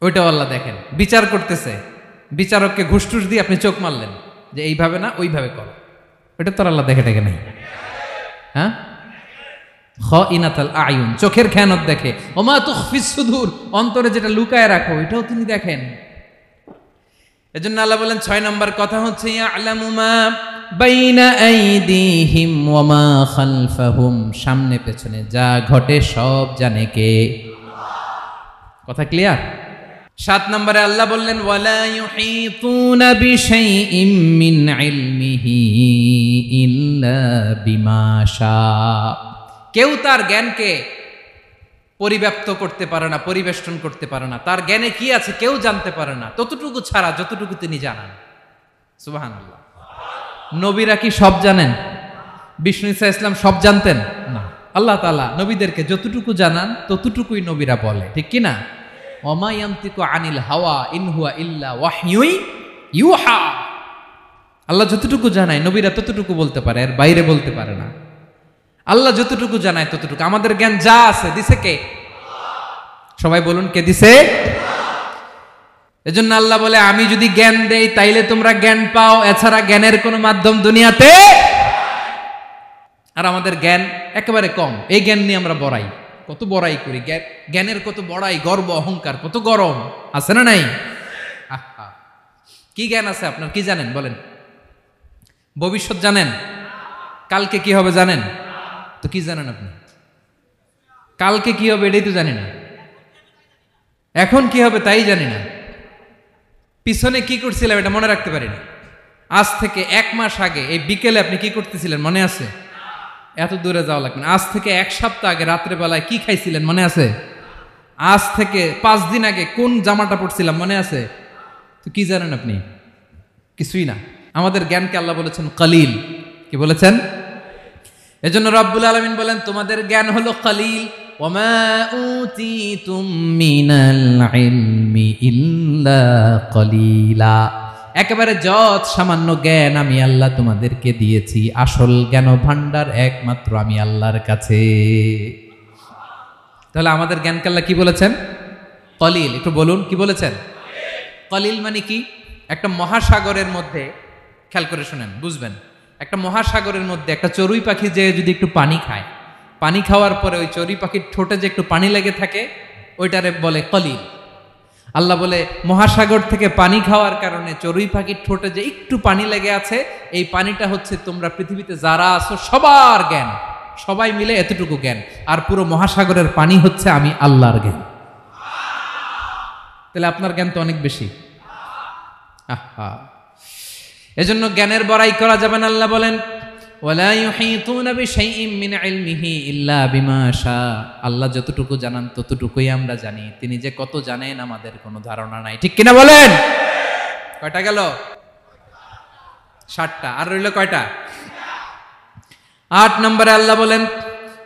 ওইটাও আল্লাহ দেখেন। বিচার করতেছে, বিচারককে ঘুষ টুস দিয়ে আপনি চোখ মারলেন যে এইভাবে না ওইভাবে করো, ওইটা তো আল্লাহ দেখে দেখে নাই? হ্যাঁ, খাইনাতাল আয়ুন, চোখের খেয়ানত দেখে। ওয়া মা তুখফিস সুদূর, অন্তরে যেটা লুকায় রাখো ওইটাও তিনি দেখেন। এজন্য আল্লাহ বলেন 6 নম্বর কথা হচ্ছে ইয়ালামু মা বাইনা আইদিহিম ওয়া মা খালফাহুম, সামনে পেছনে যা ঘটে সব জানে কে? কথা ক্লিয়ার? 7 নম্বরে আল্লাহ বললেন ওয়ালা ইউহিতুনা বিশাইইম মিন ইলমিহি ইল্লা বিমা শা, কেউ তার জ্ঞানকে পরিব্যাপ্ত করতে পারে না, পরিবেষ্টন করতে পারে না, তার জ্ঞানে কি আছে কেউ জানতে পারে না ততটুকু ছাড়া যতটুকু তিনি জানান। সুবহানাল্লাহ। নবীরা কি সব জানেন? বিষ্ণু ঈসা ইসলাম সব জানতেন না। আল্লাহ তাআলা নবীদেরকে যতটুকু জানান ততটুকুই নবীরা বলে, ঠিক কি না? ওয়া মা ইয়ানতিকু আনিল হাওয়া ইন হুয়া ইল্লা ওয়াহয়ুন ইউহা, আল্লাহ যতটুকু জানায় নবীরা ততটুকু বলতে পারে, এর বাইরে বলতে পারে না। আল্লাহ যতটুকু জানায় ততটুকু। আমাদের জ্ঞান যা আছে দিছে কে? সবাই বলুন, কে দিছে? এজন্য আল্লাহ বলে আমি যদি জ্ঞান দেই তাইলে তোমরা জ্ঞান পাও, এছাড়া জ্ঞানের কোনো মাধ্যম দুনিয়াতে। আর আমাদের জ্ঞান একেবারে কম, এই জ্ঞান নিয়ে আমরা বড়াই, কত বড়াই করি, জ্ঞানের কত বড়াই, গর্ব অহংকার, কত গরম আছে না নাই? আহা, কি জ্ঞান আছে আপনার? কি জানেন বলেন? ভবিষ্যৎ জানেন? কালকে কি হবে জানেন? তো কি জানেন আপনি? কালকে কি হবে এটাই তো জানি না, এখন কি হবে তাই জানি না, পিছনে কি করছিলাম এটা মনে রাখতে পারি না। আজ থেকে 1 মাস আগে এই বিকেলে আপনি কি করতেছিলেন মনে আছে? এত দূরে যাওয়া লাগবে না। আজ থেকে 1 সপ্তাহ আগে রাত্রে বেলায় কি খাইছিলেন মনে আছে? আজ থেকে 5 দিন আগে কোন জামাটা পরছিলাম মনে আছে? তো কি জানেন আপনি? কিছুই না। আমাদের জ্ঞানকে আল্লাহ বলেছেন কলিল। কি বলেছেন? এজন্য রব্বুল আলামিন বলেন তোমাদের জ্ঞান হলো কলিল। ওয়ামা উতিতুম মিনাল ইলমি ইল্লা কলিলা, একেবারে যত সামান্য জ্ঞান আমি আল্লাহ তোমাদেরকে দিয়েছি, আসল জ্ঞান ভান্ডার একমাত্র আমি আল্লাহর কাছে। তাহলে আমাদের জ্ঞানকে আল্লাহ কি বলেছেন? কলিল। একটু বলুন কি বলেছেন? কলিল মানে কি? একটা মহাসাগরের মধ্যে, খেয়াল করে শুনেন বুঝবেন, একটা মহাসাগরের মধ্যে একটা চড়ুই পাখি যে যদি একটু পানি খায়, পানি খাওয়ার পরে ওই চড়ুই পাখির ঠোঁটে যে একটু পানি লেগে থাকে ওইটারে বলে কলিল। আল্লাহ বলে মহাসাগর থেকে পানি খাওয়ার কারণে চড়ুই পাখির ঠোঁটে যে একটু পানি লেগে আছে, এই পানিটা হচ্ছে তোমরা পৃথিবীতে যারা আছো সবার জ্ঞান, সবাই মিলে এতটুকু জ্ঞান, আর পুরো মহাসাগরের পানি হচ্ছে আমি আল্লাহর জ্ঞান। তাহলে আপনার জ্ঞান তো অনেক বেশি। আহা, এজন্য জ্ঞানের বড়াই করা যাবে না। আল্লাহ বলেন ওয়ালা ইউহিতুনা বিশাইইন মিন ইলমিহি ইল্লা বিমা শা। আল্লাহ যতটুকু জানান ততটুকুই আমরা জানি, তিনি যে কত জানেন আমাদের কোনো ধারণা নাই। ঠিক কিনা বলেন? কয়টা গেল? 7টা। আর রইল কয়টা? 8 নম্বরে আল্লাহ বলেন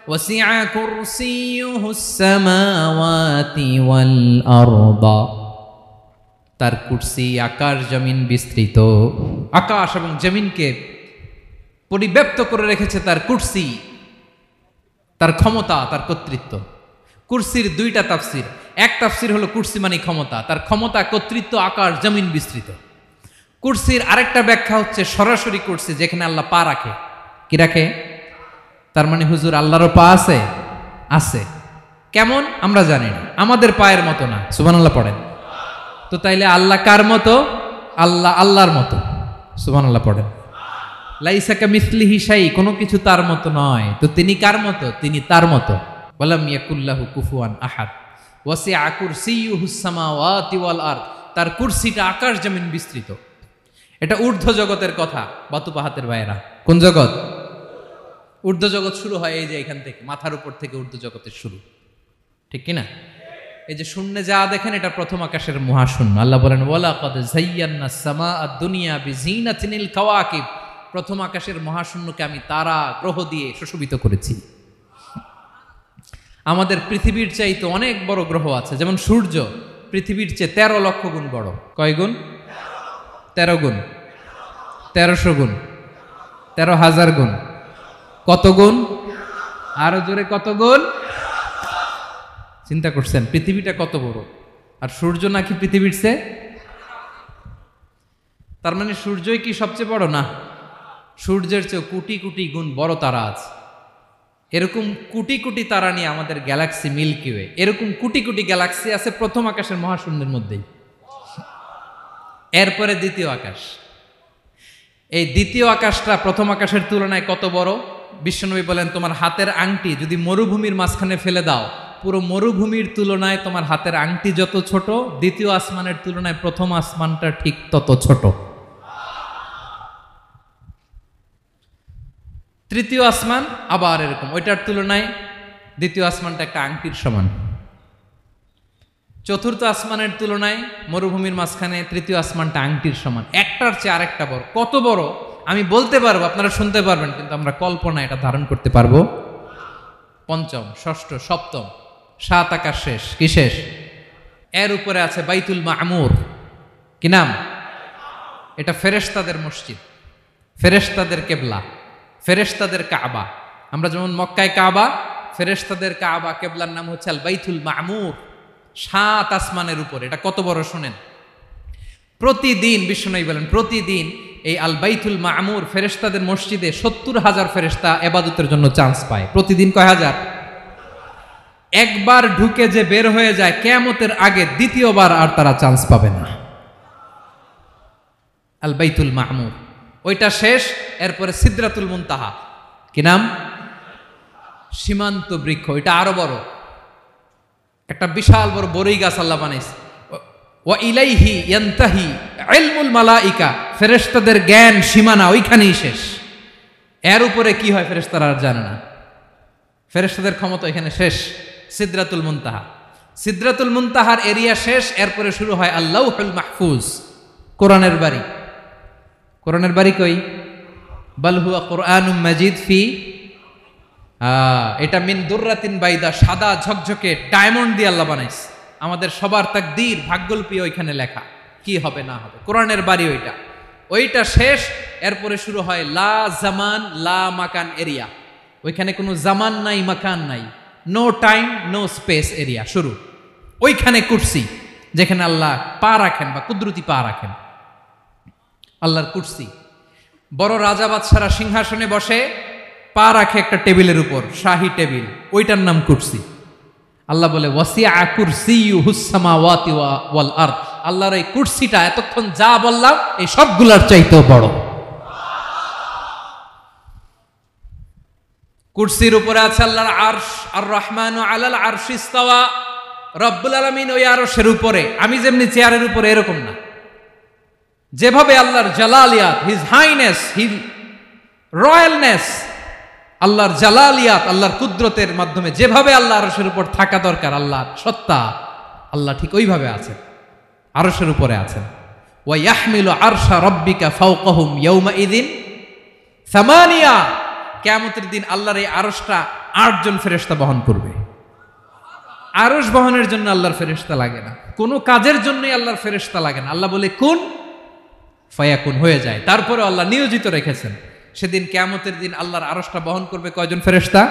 ওয়াসিআ কুরসিয়ুহুস সামাওয়াতি ওয়াল আরদা। তার কুরসি আকাশ জমিন বিস্তৃত। আকাশ এবং জমিনকে পরিব্যাপ্ত করে রেখেছে তার কুরসি, তার ক্ষমতা, তার কর্তৃত্ব। কুরসির 2টা তাফসির। এক তাফসির হলো কুরসি মানে ক্ষমতা, তার ক্ষমতা, কর্তৃত্ব, আকাশ জমিন বিস্তৃত। কুরসির আরেকটা ব্যাখ্যা হচ্ছে সরাসরি কুরসি, যেখানে আল্লাহ পা রাখে। কি রাখে? তার মানে হুজুর আল্লাহরও পা আছে? আছে। কেমন আমরা জানি না, আমাদের পায়ের মতো না। সুবহানাল্লাহ পড়েন। তো তাইলে আল্লাহ কার মতো? আল্লাহ আল্লাহর মতো। সুবহানাল্লাহ পড়েন। লাইসা কামিসলিহি শাই, কোনো কিছু তার মতো নয়। তো তিনি কার মতো? তিনি তার মতো। ওয়ালাম ইয়াকুল্লাহু কুফুয়ান আহাদ। ওয়াসিআ কুরসিয়ুহুস সামাওয়াতি ওয়াল আরদ। তার কুরসিটা আকাশ জমিন বিস্তৃত। এটা ঊর্ধ্ব জগতের কথা বাতুপাহাতের ভাইয়েরা। কোন জগৎ? ঊর্ধ্ব জগৎ শুরু হয় এই যে এখান থেকে, মাথার উপর থেকে ঊর্ধ্ব জগতের শুরু। ঠিক কিনা? এই যে শূন্যে যা দেখেন এটা প্রথম আকাশের মহাশূন্য। আল্লাহ বলেন ওয়ালাকাদ যায়্যানাস সামাআদ দুনিয়া বিজিনাতিনিল কাওয়াকিব। প্রথম আকাশের মহাশূন্যকে আমি তারা গ্রহ দিয়ে সুশোভিত করেছি। আমাদের পৃথিবীর চাইতে অনেক বড় গ্রহ আছে, যেমন সূর্য পৃথিবীর চেয়ে 13 লক্ষ গুণ বড়। কয় গুণ? 13 গুণ। 1300 গুণ। 13,000 গুণ। কত গুণ? আরো জোরে কত গুণ? চিন্তা করছেন পৃথিবীটা কত বড়, আর সূর্য নাকি পৃথিবীর চেয়ে? তার মানে সূর্যই কি সবচেয়ে বড়? না, সূর্যের চেয়ে কোটি কোটি গুণ বড় তারা আছে। এরকম কোটি কোটি তারা নিয়ে আমাদের গ্যালাক্সি মিল্কি ওয়ে। এরকম কোটি কোটি গ্যালাক্সি আছে প্রথম আকাশের মহাশূন্যের মধ্যেই। এরপরে দ্বিতীয় আকাশ। এই দ্বিতীয় আকাশটা প্রথম আকাশের তুলনায় কত বড়? বিশ্বনবী বলেন তোমার হাতের আংটি যদি মরুভূমির মাঝখানে ফেলে দাও, পুরো মরুভূমির তুলনায় তোমার হাতের আংটি যত ছোট, দ্বিতীয় আসমানের তুলনায় প্রথম আসমানটা ঠিক তত ছোট। তৃতীয় আসমান আবার এরকম, ওইটার তুলনায় দ্বিতীয় আসমানটা একটা আংটির সমান। চতুর্থ আসমানের তুলনায় মরুভূমির মাঝখানে তৃতীয় আসমানটা আংটির সমান। একটার চেয়ে আরেকটা বড়। কত বড় আমি বলতে পারবো, আপনারা শুনতে পারবেন, কিন্তু আমরা কল্পনা এটা ধারণ করতে পারবো? পঞ্চম, ষষ্ঠ, সপ্তম, 7 আকাশ শেষ। কি শেষ? এর উপরে আছে বাইতুল মামুর। কি নাম? এটা ফেরেশতাদের মসজিদ, ফেরেশতাদের কেবলা, ফেরেশতাদের কাবা। আমরা যেমন মক্কায় কাবা, ফেরেশতাদের কাবা কেবলার নাম হচ্ছে আল বাইতুল মামুর। 7 আসমানের উপরে। এটা কত বড় শোনেন। প্রতিদিন বিশ্বনবী বলেন প্রতিদিন এই আল বাইতুল মামুর ফেরেশতাদের মসজিদে 70,000 ফেরেশতা ইবাদতের জন্য চান্স পায়। প্রতিদিন কয় হাজার? একবার ঢুকে যে বের হয়ে যায় কিয়ামতের আগে দ্বিতীয়বার আর তারা চান্স পাবে না। আল বাইতুল মামুর ওইটা শেষ। এরপরে সিদরাতুল মুনতাহা। কি নাম? সীমান্ত বৃক্ষ। এটা আরো বড়, একটা বিশাল বড় বড়ই গাছ আল্লাহ বানাইছে। ওয়া ইলাইহি ইয়ানতাহি ইলমুল মালাইকা। ফেরেশতাদের জ্ঞান সীমানা ওইখানেই শেষ। এর উপরে কি হয় ফেরেশতারা আর জানে না। ফেরেশতাদের ক্ষমতা এখানে শেষ। সিদরাতুল মুনতাহা। সিদরাতুল মুনতাহার এরিয়া শেষ। এরপরে শুরু হয় আল্লাহুল মাহফুজ, কোরআনের বাড়ি। কোরআনের বাড়ি কই? বাল হুয়া কুরআনুম মাজিদ ফি, এটা মিন দুররাতিন বাইদা, সাদা ঝকঝকে ডায়মন্ড দিয়ে আল্লাহ বানাইছে। আমাদের সবার তাকদীর ভাগ্যলিপি ওইখানে লেখা, কি হবে না হবে। কোরআনের বাড়ি ওইটা। ওইটা শেষ। এরপরে শুরু হয় লা জামান লা মাকান এরিয়া। ওইখানে কোনো জামান নাই, মাকান নাই, no time no space area শুরু। ওইখানে কুরসি, যেখানে আল্লাহ পা রাখেন বা কুদরতি পা রাখেন। আল্লাহর কুরসি। বড় রাজা বাদশারা সিংহাসনে বসে পা রাখে একটা টেবিলের উপর, শাহী টেবিল, ওইটার নাম কুরসি। আল্লাহ বলে ওয়াসিআ কুরসিয়ুহুস সামাওয়াতি ওয়াল আরদ। আল্লাহর এই কুরসিটা এতক্ষণ যা বললাম এই সবগুলার চাইতেও বড়। কুরসির উপরে আছে আল্লাহর আরশ। আর রহমানু আলাল আরশি ইস্তাওয়া। রব্বুল আলামিন ওই আরশের উপরে। আমি যেমনি চেয়ারের উপরে এরকম না। যেভাবে আল্লাহর জালালিয়াত, হিজ হাইনেস, হি রয়্যালনেস, আল্লাহর জালালিয়াত, আল্লাহর কুদরতের মাধ্যমে যেভাবে আল্লাহ আরশের উপর থাকা দরকার, আল্লাহর সত্তা, আল্লাহ ঠিক ওইভাবে আছেন, আরশের উপরে আছেন। ওয়া ইয়াহমিলু আরশা রাব্বিকা ফাওকাহুম ইয়াওমাইযিন সামানিয়া, কিয়ামতের দিন আল্লাহর এই আরশটা 8 জন ফেরেশতা বহন করবে। আরশ বহনের জন্য আল্লাহর ফেরেশতা লাগে না, কোনো কাজের জন্যই আল্লাহর ফেরেশতা লাগে না। আল্লাহ বলে কুন ফায়াকুন, হয়ে যায়। তারপরে আল্লাহ নিয়োজিত রেখেছেন। সেদিন কিয়ামতের দিন আল্লাহর আরশটা বহন করবে কয়জন ফেরেশতা?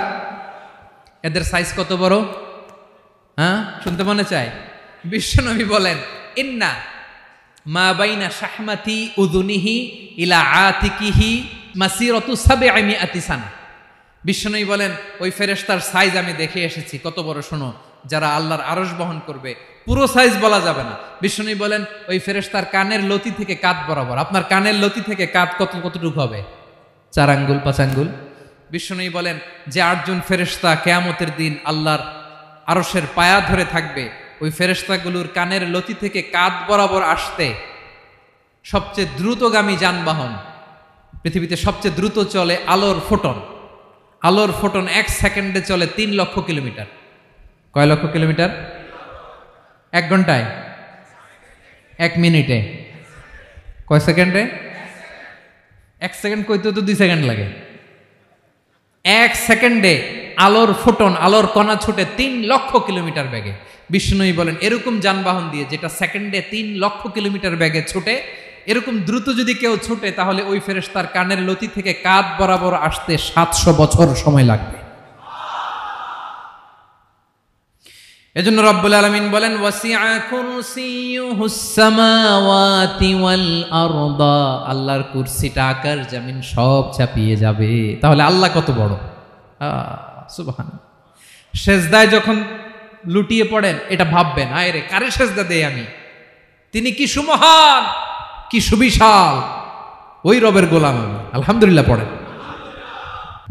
এদের সাইজ কত বড়? হ্যাঁ, শুনতে মনে চায়? বিশ্বনবী বলেন, ইন্না মা বাইনা শাহমাতি উযুনিহি ইলা আতিকিহি মাসিরাতু 700 সানা। বিশ্বনবী বলেন, ওই ফেরেশতার সাইজ আমি দেখে এসেছি। কত বড় শোনো, যারা আল্লাহর আরশ বহন করবে, পুরো সাইজ বলা যাবে না। বিশ্বনবী বলেন, ওই ফেরেশতার কানের লতি থেকে কাঁধ বরাবর। আপনার কানের লতি থেকে কাঁধ কতটুকু হবে? 4 আঙ্গুল 5 আঙ্গুল। বিশ্বনবী বলেন যে 8 জন ফেরেশতা কিয়ামতের দিন আল্লাহর আরশের পায়া ধরে থাকবে, ওই ফেরেশতাগুলোর কানের লতি থেকে কাঁধ বরাবর আসতে সবচেয়ে দ্রুতগামী যানবাহন, পৃথিবীতে সবচেয়ে দ্রুত চলে আলোর ফোটন। আলোর ফোটন 1 সেকেন্ডে চলে 3 লক্ষ কিলোমিটার। কয় লক্ষ কিলোমিটার? 1 ঘন্টায়? 1 মিনিটে? কয় সেকেন্ডে? 1 সেকেন্ড কইতে তো 2 সেকেন্ড লাগে। 1 সেকেন্ডে আলোর ফোটন, আলোর কণা ছুটে 3 লক্ষ কিলোমিটার বেগে। বিষ্ণুই বলেন, এরকম যানবাহন দিয়ে যেটা সেকেন্ডে 3 লক্ষ কিলোমিটার বেগে ছুটে, এরকম দ্রুত যদি কেউ ছুটে, তাহলে ওই ফেরেশতার কানের লতি থেকে কাঁধ বরাবর আসতে 700 বছর সময় লাগবে। এজন্য রব্বুল আলামিন বলেন, ওয়াসিআ কুরসিয়ুহুস সামাওয়াতি ওয়াল আরদা, আল্লাহর কুরসিটা আকাশ জমিন সব চাপিয়ে যাবে। তাহলে আল্লাহ কত বড়! সুবহানাল্লাহ। সেজদায় যখন লুটিয়ে পড়েন, এটা ভাববেন, আয় রে, কারে সেজদা দেই আমি? তিনি কি সুমহান, কি সুবিশাল, ওই রবের গোলাম আমি। আলহামদুলিল্লাহ পড়েন।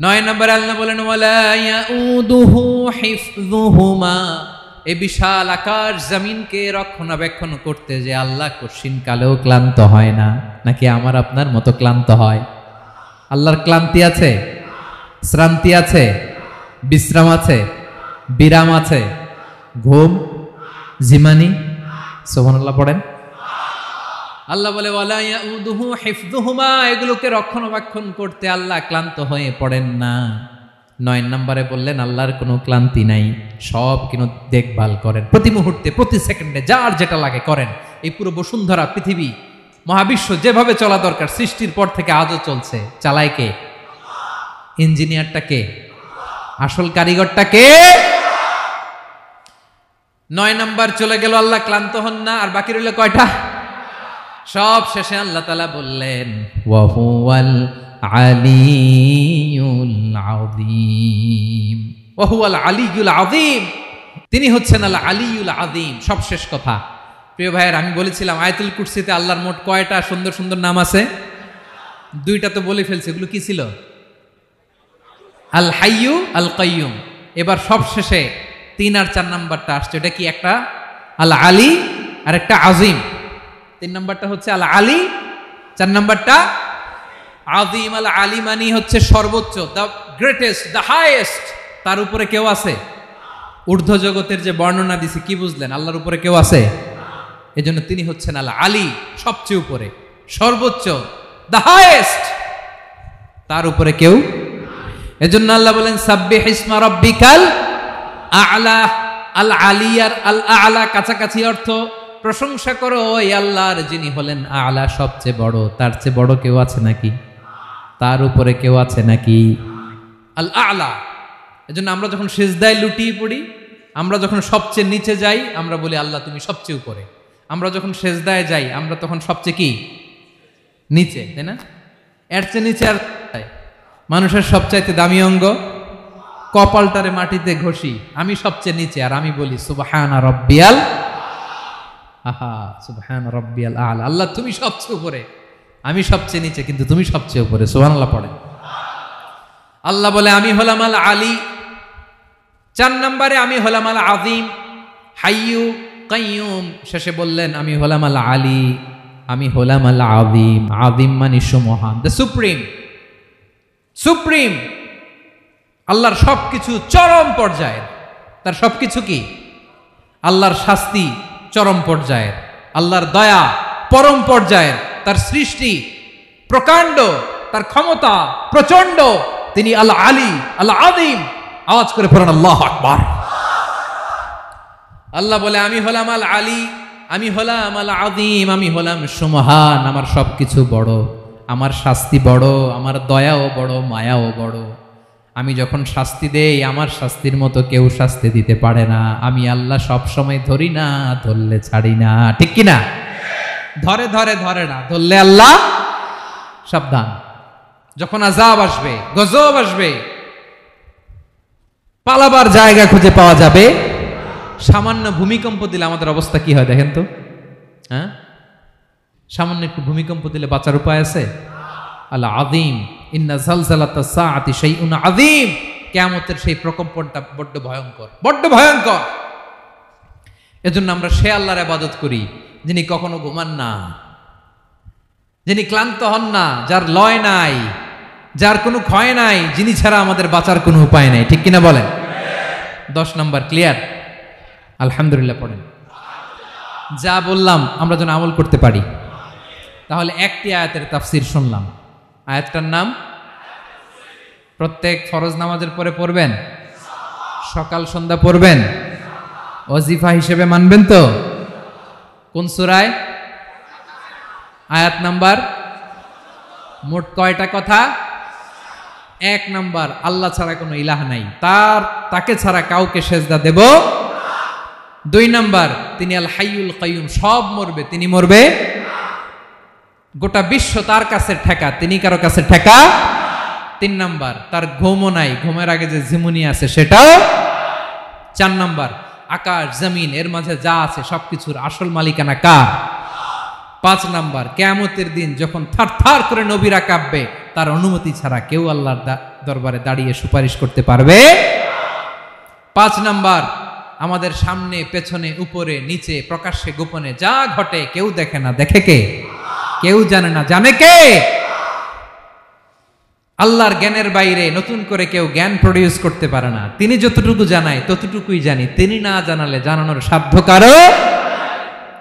9 নম্বরে আল্লাহ বলেন, ওয়ালা ইয়াউদুহু হিফযুহুমা, এই বিশাল আকাশ জমিনকে রক্ষণাবেক্ষণ করতে যে আল্লাহ কঠিন কালেও ক্লান্ত হয় না। নাকি আমার আপনার মতো ক্লান্ত হয়? আল্লাহর ক্লান্তি আছে, শ্রান্তি আছে, বিশ্রাম আছে, বিরাম আছে, ঘুম, জিমানি? সুবহানাল্লাহ পড়েন। আল্লাহ বলে, ওয়ালা ইয়াউদুহু হিফযুহুমা, এগুলোকে রক্ষণাবেক্ষণ করতে আল্লাহ ক্লান্ত হয়ে পড়েন না। 9 নম্বরে বললেন, আল্লাহর কোনো ক্লান্তি নাই, সব কিন্তু দেখভাল করেন, প্রতি মুহূর্তে প্রতি সেকেন্ডে যার যেটা লাগে করেন। এই পুরো বসুন্ধরা, পৃথিবী, মহাবিশ্ব যেভাবে চলা দরকার সৃষ্টির পর থেকে আজও চলছে। চালায় কে? ইঞ্জিনিয়ারটা কে? আসল কারিগরটা কে? 9 নাম্বার চলে গেল, আল্লাহ ক্লান্ত হন না। আর বাকি রইল কয়টা? সব শেষে আল্লাহ তাআলা বললেন, ওয়া হুয়াল আলিয়ুল আযীম, ওয়া হুয়াল আলিয়ুল আযীম, তিনি হচ্ছেন আল আলিয়ুল আযীম। সব শেষ কথা। প্রিয় ভাইয়ের, আমি বলেছিলাম আয়াতুল কুরসিতে আল্লাহর মোট কয়টা সুন্দর সুন্দর নাম আছে? 2টা তো বলে ফেলছে। এগুলো কি ছিল? আল হাইয়ু, আল কাইয়ুম। এবার সব শেষে 3 আর 4 নাম্বারটা আসছে। এটা কি? একটা আল আলী আর একটা আযীম। 3 নাম্বারটা হচ্ছে আল আলী, 4 নাম্বারটা আযীম। আল আলী মানে হচ্ছে সর্বোচ্চ, দ্য গ্রেটেস্ট, দ্য হাইয়েস্ট। তার উপরে কেউ আছে? ঊর্ধ্ব জগতের যে বর্ণনা দিছি, কি বুঝলেন? আল্লাহর উপরে কেউ আছে? এজন্য তিনি হচ্ছেন আল আলী, সবচেয়ে উপরে, সর্বোচ্চ, দ্য হাইয়েস্ট। তার উপরে কেউ। এজন্য আল্লাহ বলেন, সাব্বিহ ইসমা রাব্বিকাল আ'লা। আল আলিয়ার আল আ'লা কাছাকাছি অর্থ, প্রশংসা করো ওই আল্লাহর যিনি হলেন আ'লা, সবচেয়ে বড়। তার চেয়ে বড় কেউ আছে নাকি? তার উপরে কেউ আছে নাকি? আল আ'লা। এজন্য আমরা যখন সিজদায় লুটিয়ে পড়ি, আমরা যখন সবচেয়ে নিচে যাই, আমরা বলি আল্লাহ তুমি সবচেয়ে উপরে। আমরা যখন সিজদায় যাই, আমরা তখন সবচেয়ে কি? নিচে, তাই না? এর চেয়ে নিচে আর মানুষের সবচাইতে দামি অঙ্গ, কপালটারে মাটিতে ঘষি, আমি সবচেয়ে নিচে, আর আমি বলি সুবহানা রাব্বিয়াল, আহা সুবহানা রাব্বিয়াল আ'লা। আল্লাহ তুমি সবচেয়ে উপরে, আমি সবচেয়ে নিচে, কিন্তু তুমি সবচেয়ে উপরে। সুবহানাল্লাহ পড়ে। আল্লাহ বলে, আমি হলাম আল আলী। 4 নম্বরে আমি হলাম আল আযীম, হাইয়ু কাইয়ুম। শেষে বললেন, আমি হলাম আল আলী, আমি হলাম আল আযীম। আযীম মানে সুমহান, দ্য সুপ্রিম। সুপ্রিম, আল্লাহর সবকিছু চরম পর্যায়ের। তার সবকিছু কি? আল্লাহর শাস্তি চরম পর্যায়ের, আল্লাহর দয়া পরম পর্যায়ের, তার সৃষ্টি প্রকাণ্ড, তার ক্ষমতা প্রচন্ড। তিনি আল আলী আল আযীম। আওয়াজ করে পড়েন আল্লাহু আকবার। আল্লাহ বলে, আমি হলাম আল আলী, আমি হলাম আল আযীম, আমি হলাম সুমহান, আমার সবকিছু বড়, আমার শাস্তি বড়, আমার দয়াও বড়, মায়াও বড়। আমি যখন শাস্তি দেই, আমার শাস্তির মতো কেউ শাস্তি দিতে পারে না। আমি আল্লাহ সব সময় ধরি না, ধরলে ছাড়ি না। ঠিক কি না? ধরে ধরে ধরে না, ধরলে আল্লাহ সাবধান। যখন আযাব আসবে, গজব আসবে, পালাবার জায়গা খুঁজে পাওয়া যাবে। সামান্য ভূমিকম্প দিলে আমাদের অবস্থা কি হয় দেখেন তো? হ্যাঁ, সামান্য একটু ভূমিকম্প দিলে বাঁচার উপায় আছে? আল আযীম, ইন্না যালযালাতাস সাআতি শাইউন আযীম। কিয়ামতের সেই প্রকম্পনটা বড্ড ভয়ঙ্কর, বড্ড ভয়ঙ্কর। এজন্য আমরা সে আল্লাহর ইবাদত করি যিনি কখনো ঘুমান না, যিনি ক্লান্ত হন না, যার লয় নাই, যার কোনো ক্ষয় নাই, যিনি ছাড়া আমাদের বাঁচার কোনো উপায় নাই। ঠিক কিনা বলেন? 10 নম্বর ক্লিয়ার? আলহামদুলিল্লাহ পড়েন। যা বললাম আমরা যেন আমল করতে পারি। তাহলে একটি আয়াতের তাফসীর শুনলাম। আয়াতটার নাম প্রত্যেক ফরজ নামাজের পরে পড়বেন, সকাল সন্ধ্যা পড়বেন, ওয়াজিফা হিসেবে মানবেন তো? কোন সূরায়? আয়াত নাম্বার? মোট কয়টা কথা? 1 নাম্বার, আল্লাহ ছাড়া কোনো ইলাহ নাই, তাকে ছাড়া কাউকে সেজদা দেব। 2 নাম্বার, তিনি আল হাইয়ুল কাইয়ুম, সব মরবে, তিনি মরবে। গোটা বিশ্ব তার কাছে ঠেকা, তিনি কারো কাছে ঠেকা। 3 নাম্বার, তার ঘুমও নাই, ঘুমের আগে যে ঝিমুনি আছে সেটাও। 4 নাম্বার, আকাশ জমিন এর মাঝে যা আছে সবকিছুর আসল মালিকানা কার? 5 নাম্বার, কিয়ামতের দিন যখন থারথার করে নবীরা কাঁপবে, তার অনুমতি ছাড়া কেউ আল্লাহর দরবারে দাঁড়িয়ে সুপারিশ করতে পারবে। 5 নাম্বার, আমাদের সামনে পেছনে উপরে নিচে প্রকাশ্যে গোপনে যা ঘটে কেউ দেখে না, দেখে কে? কেউ জানে না, জানে কে? আল্লাহর জ্ঞানের বাইরে নতুন করে কেউ জ্ঞান প্রডিউস করতে পারে না। তিনি যতটুকু জানায় ততটুকুই জানি, তিনি না জানালে জানানোর সাধ্য কারো।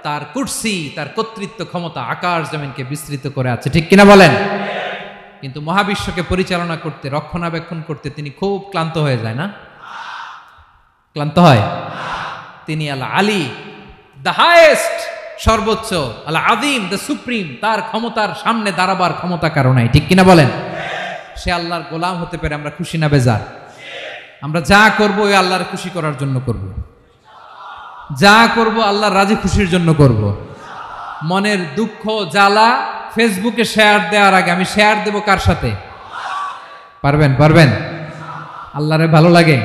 তার কুরসি, তার কর্তৃত্ব ক্ষমতা আকাশ জমিনকে বিস্তৃত করে আছে। ঠিক কিনা বলেন? কিন্তু মহাবিশ্বকে পরিচালনা করতে, রক্ষণাবেক্ষণ করতে তিনি খুব ক্লান্ত হয়ে যায় না? ক্লান্ত হয়? তিনি আল আলী, দ্য হাইয়েস্ট, সর্বোচ্চ, আল আযীম, দ্য সুপ্রিম। তার ক্ষমতার সামনে দাঁড়াবার ক্ষমতা কারো নাই। ঠিক কিনা বলেন? সে আল্লাহর গোলাম হতে পেরে আমরা খুশি না বেজার? আমরা যা করব ওই আল্লাহর খুশি করার জন্য করব, যা করব আল্লাহর রাজি খুশির জন্য করব। মনের দুঃখ জ্বালা ফেসবুকে শেয়ার দেওয়ার আগে আমি শেয়ার দেব কার সাথে? পারবেন? পারবেন? আল্লাহরে ভালো লাগে,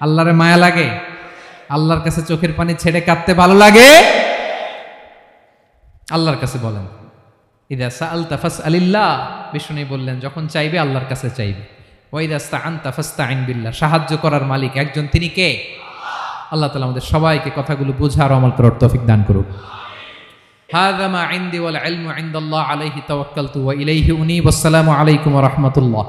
আল্লাহরে মায়া লাগে, আল্লাহর কাছে চোখের পানি ছেড়ে কাঁদতে ভালো লাগে। আল্লাহর কাছে বলেন, ইদা সাআলতা ফাসআলিল্লাহ। বিষ্ণু বললেন, যখন চাইবে আল্লাহর কাছে চাইবে। ওয়া ইদা ইসতাআনতা ফাসতাইন বিল্লাহ। সাহায্য করার মালিক একজন, তিনি কে? আল্লাহ তাআলা আমাদের সবাইকে কথাগুলো বুঝার আমল করার তৌফিক দান করুক। হাযা মা ইনদি ওয়াল ইলমু ইনদাল্লাহ আলাইহি তাওয়াক্কালতু ওয়া ইলাইহি উনীব। আসসালামু আলাইকুম ওয়া রাহমাতুল্লাহ।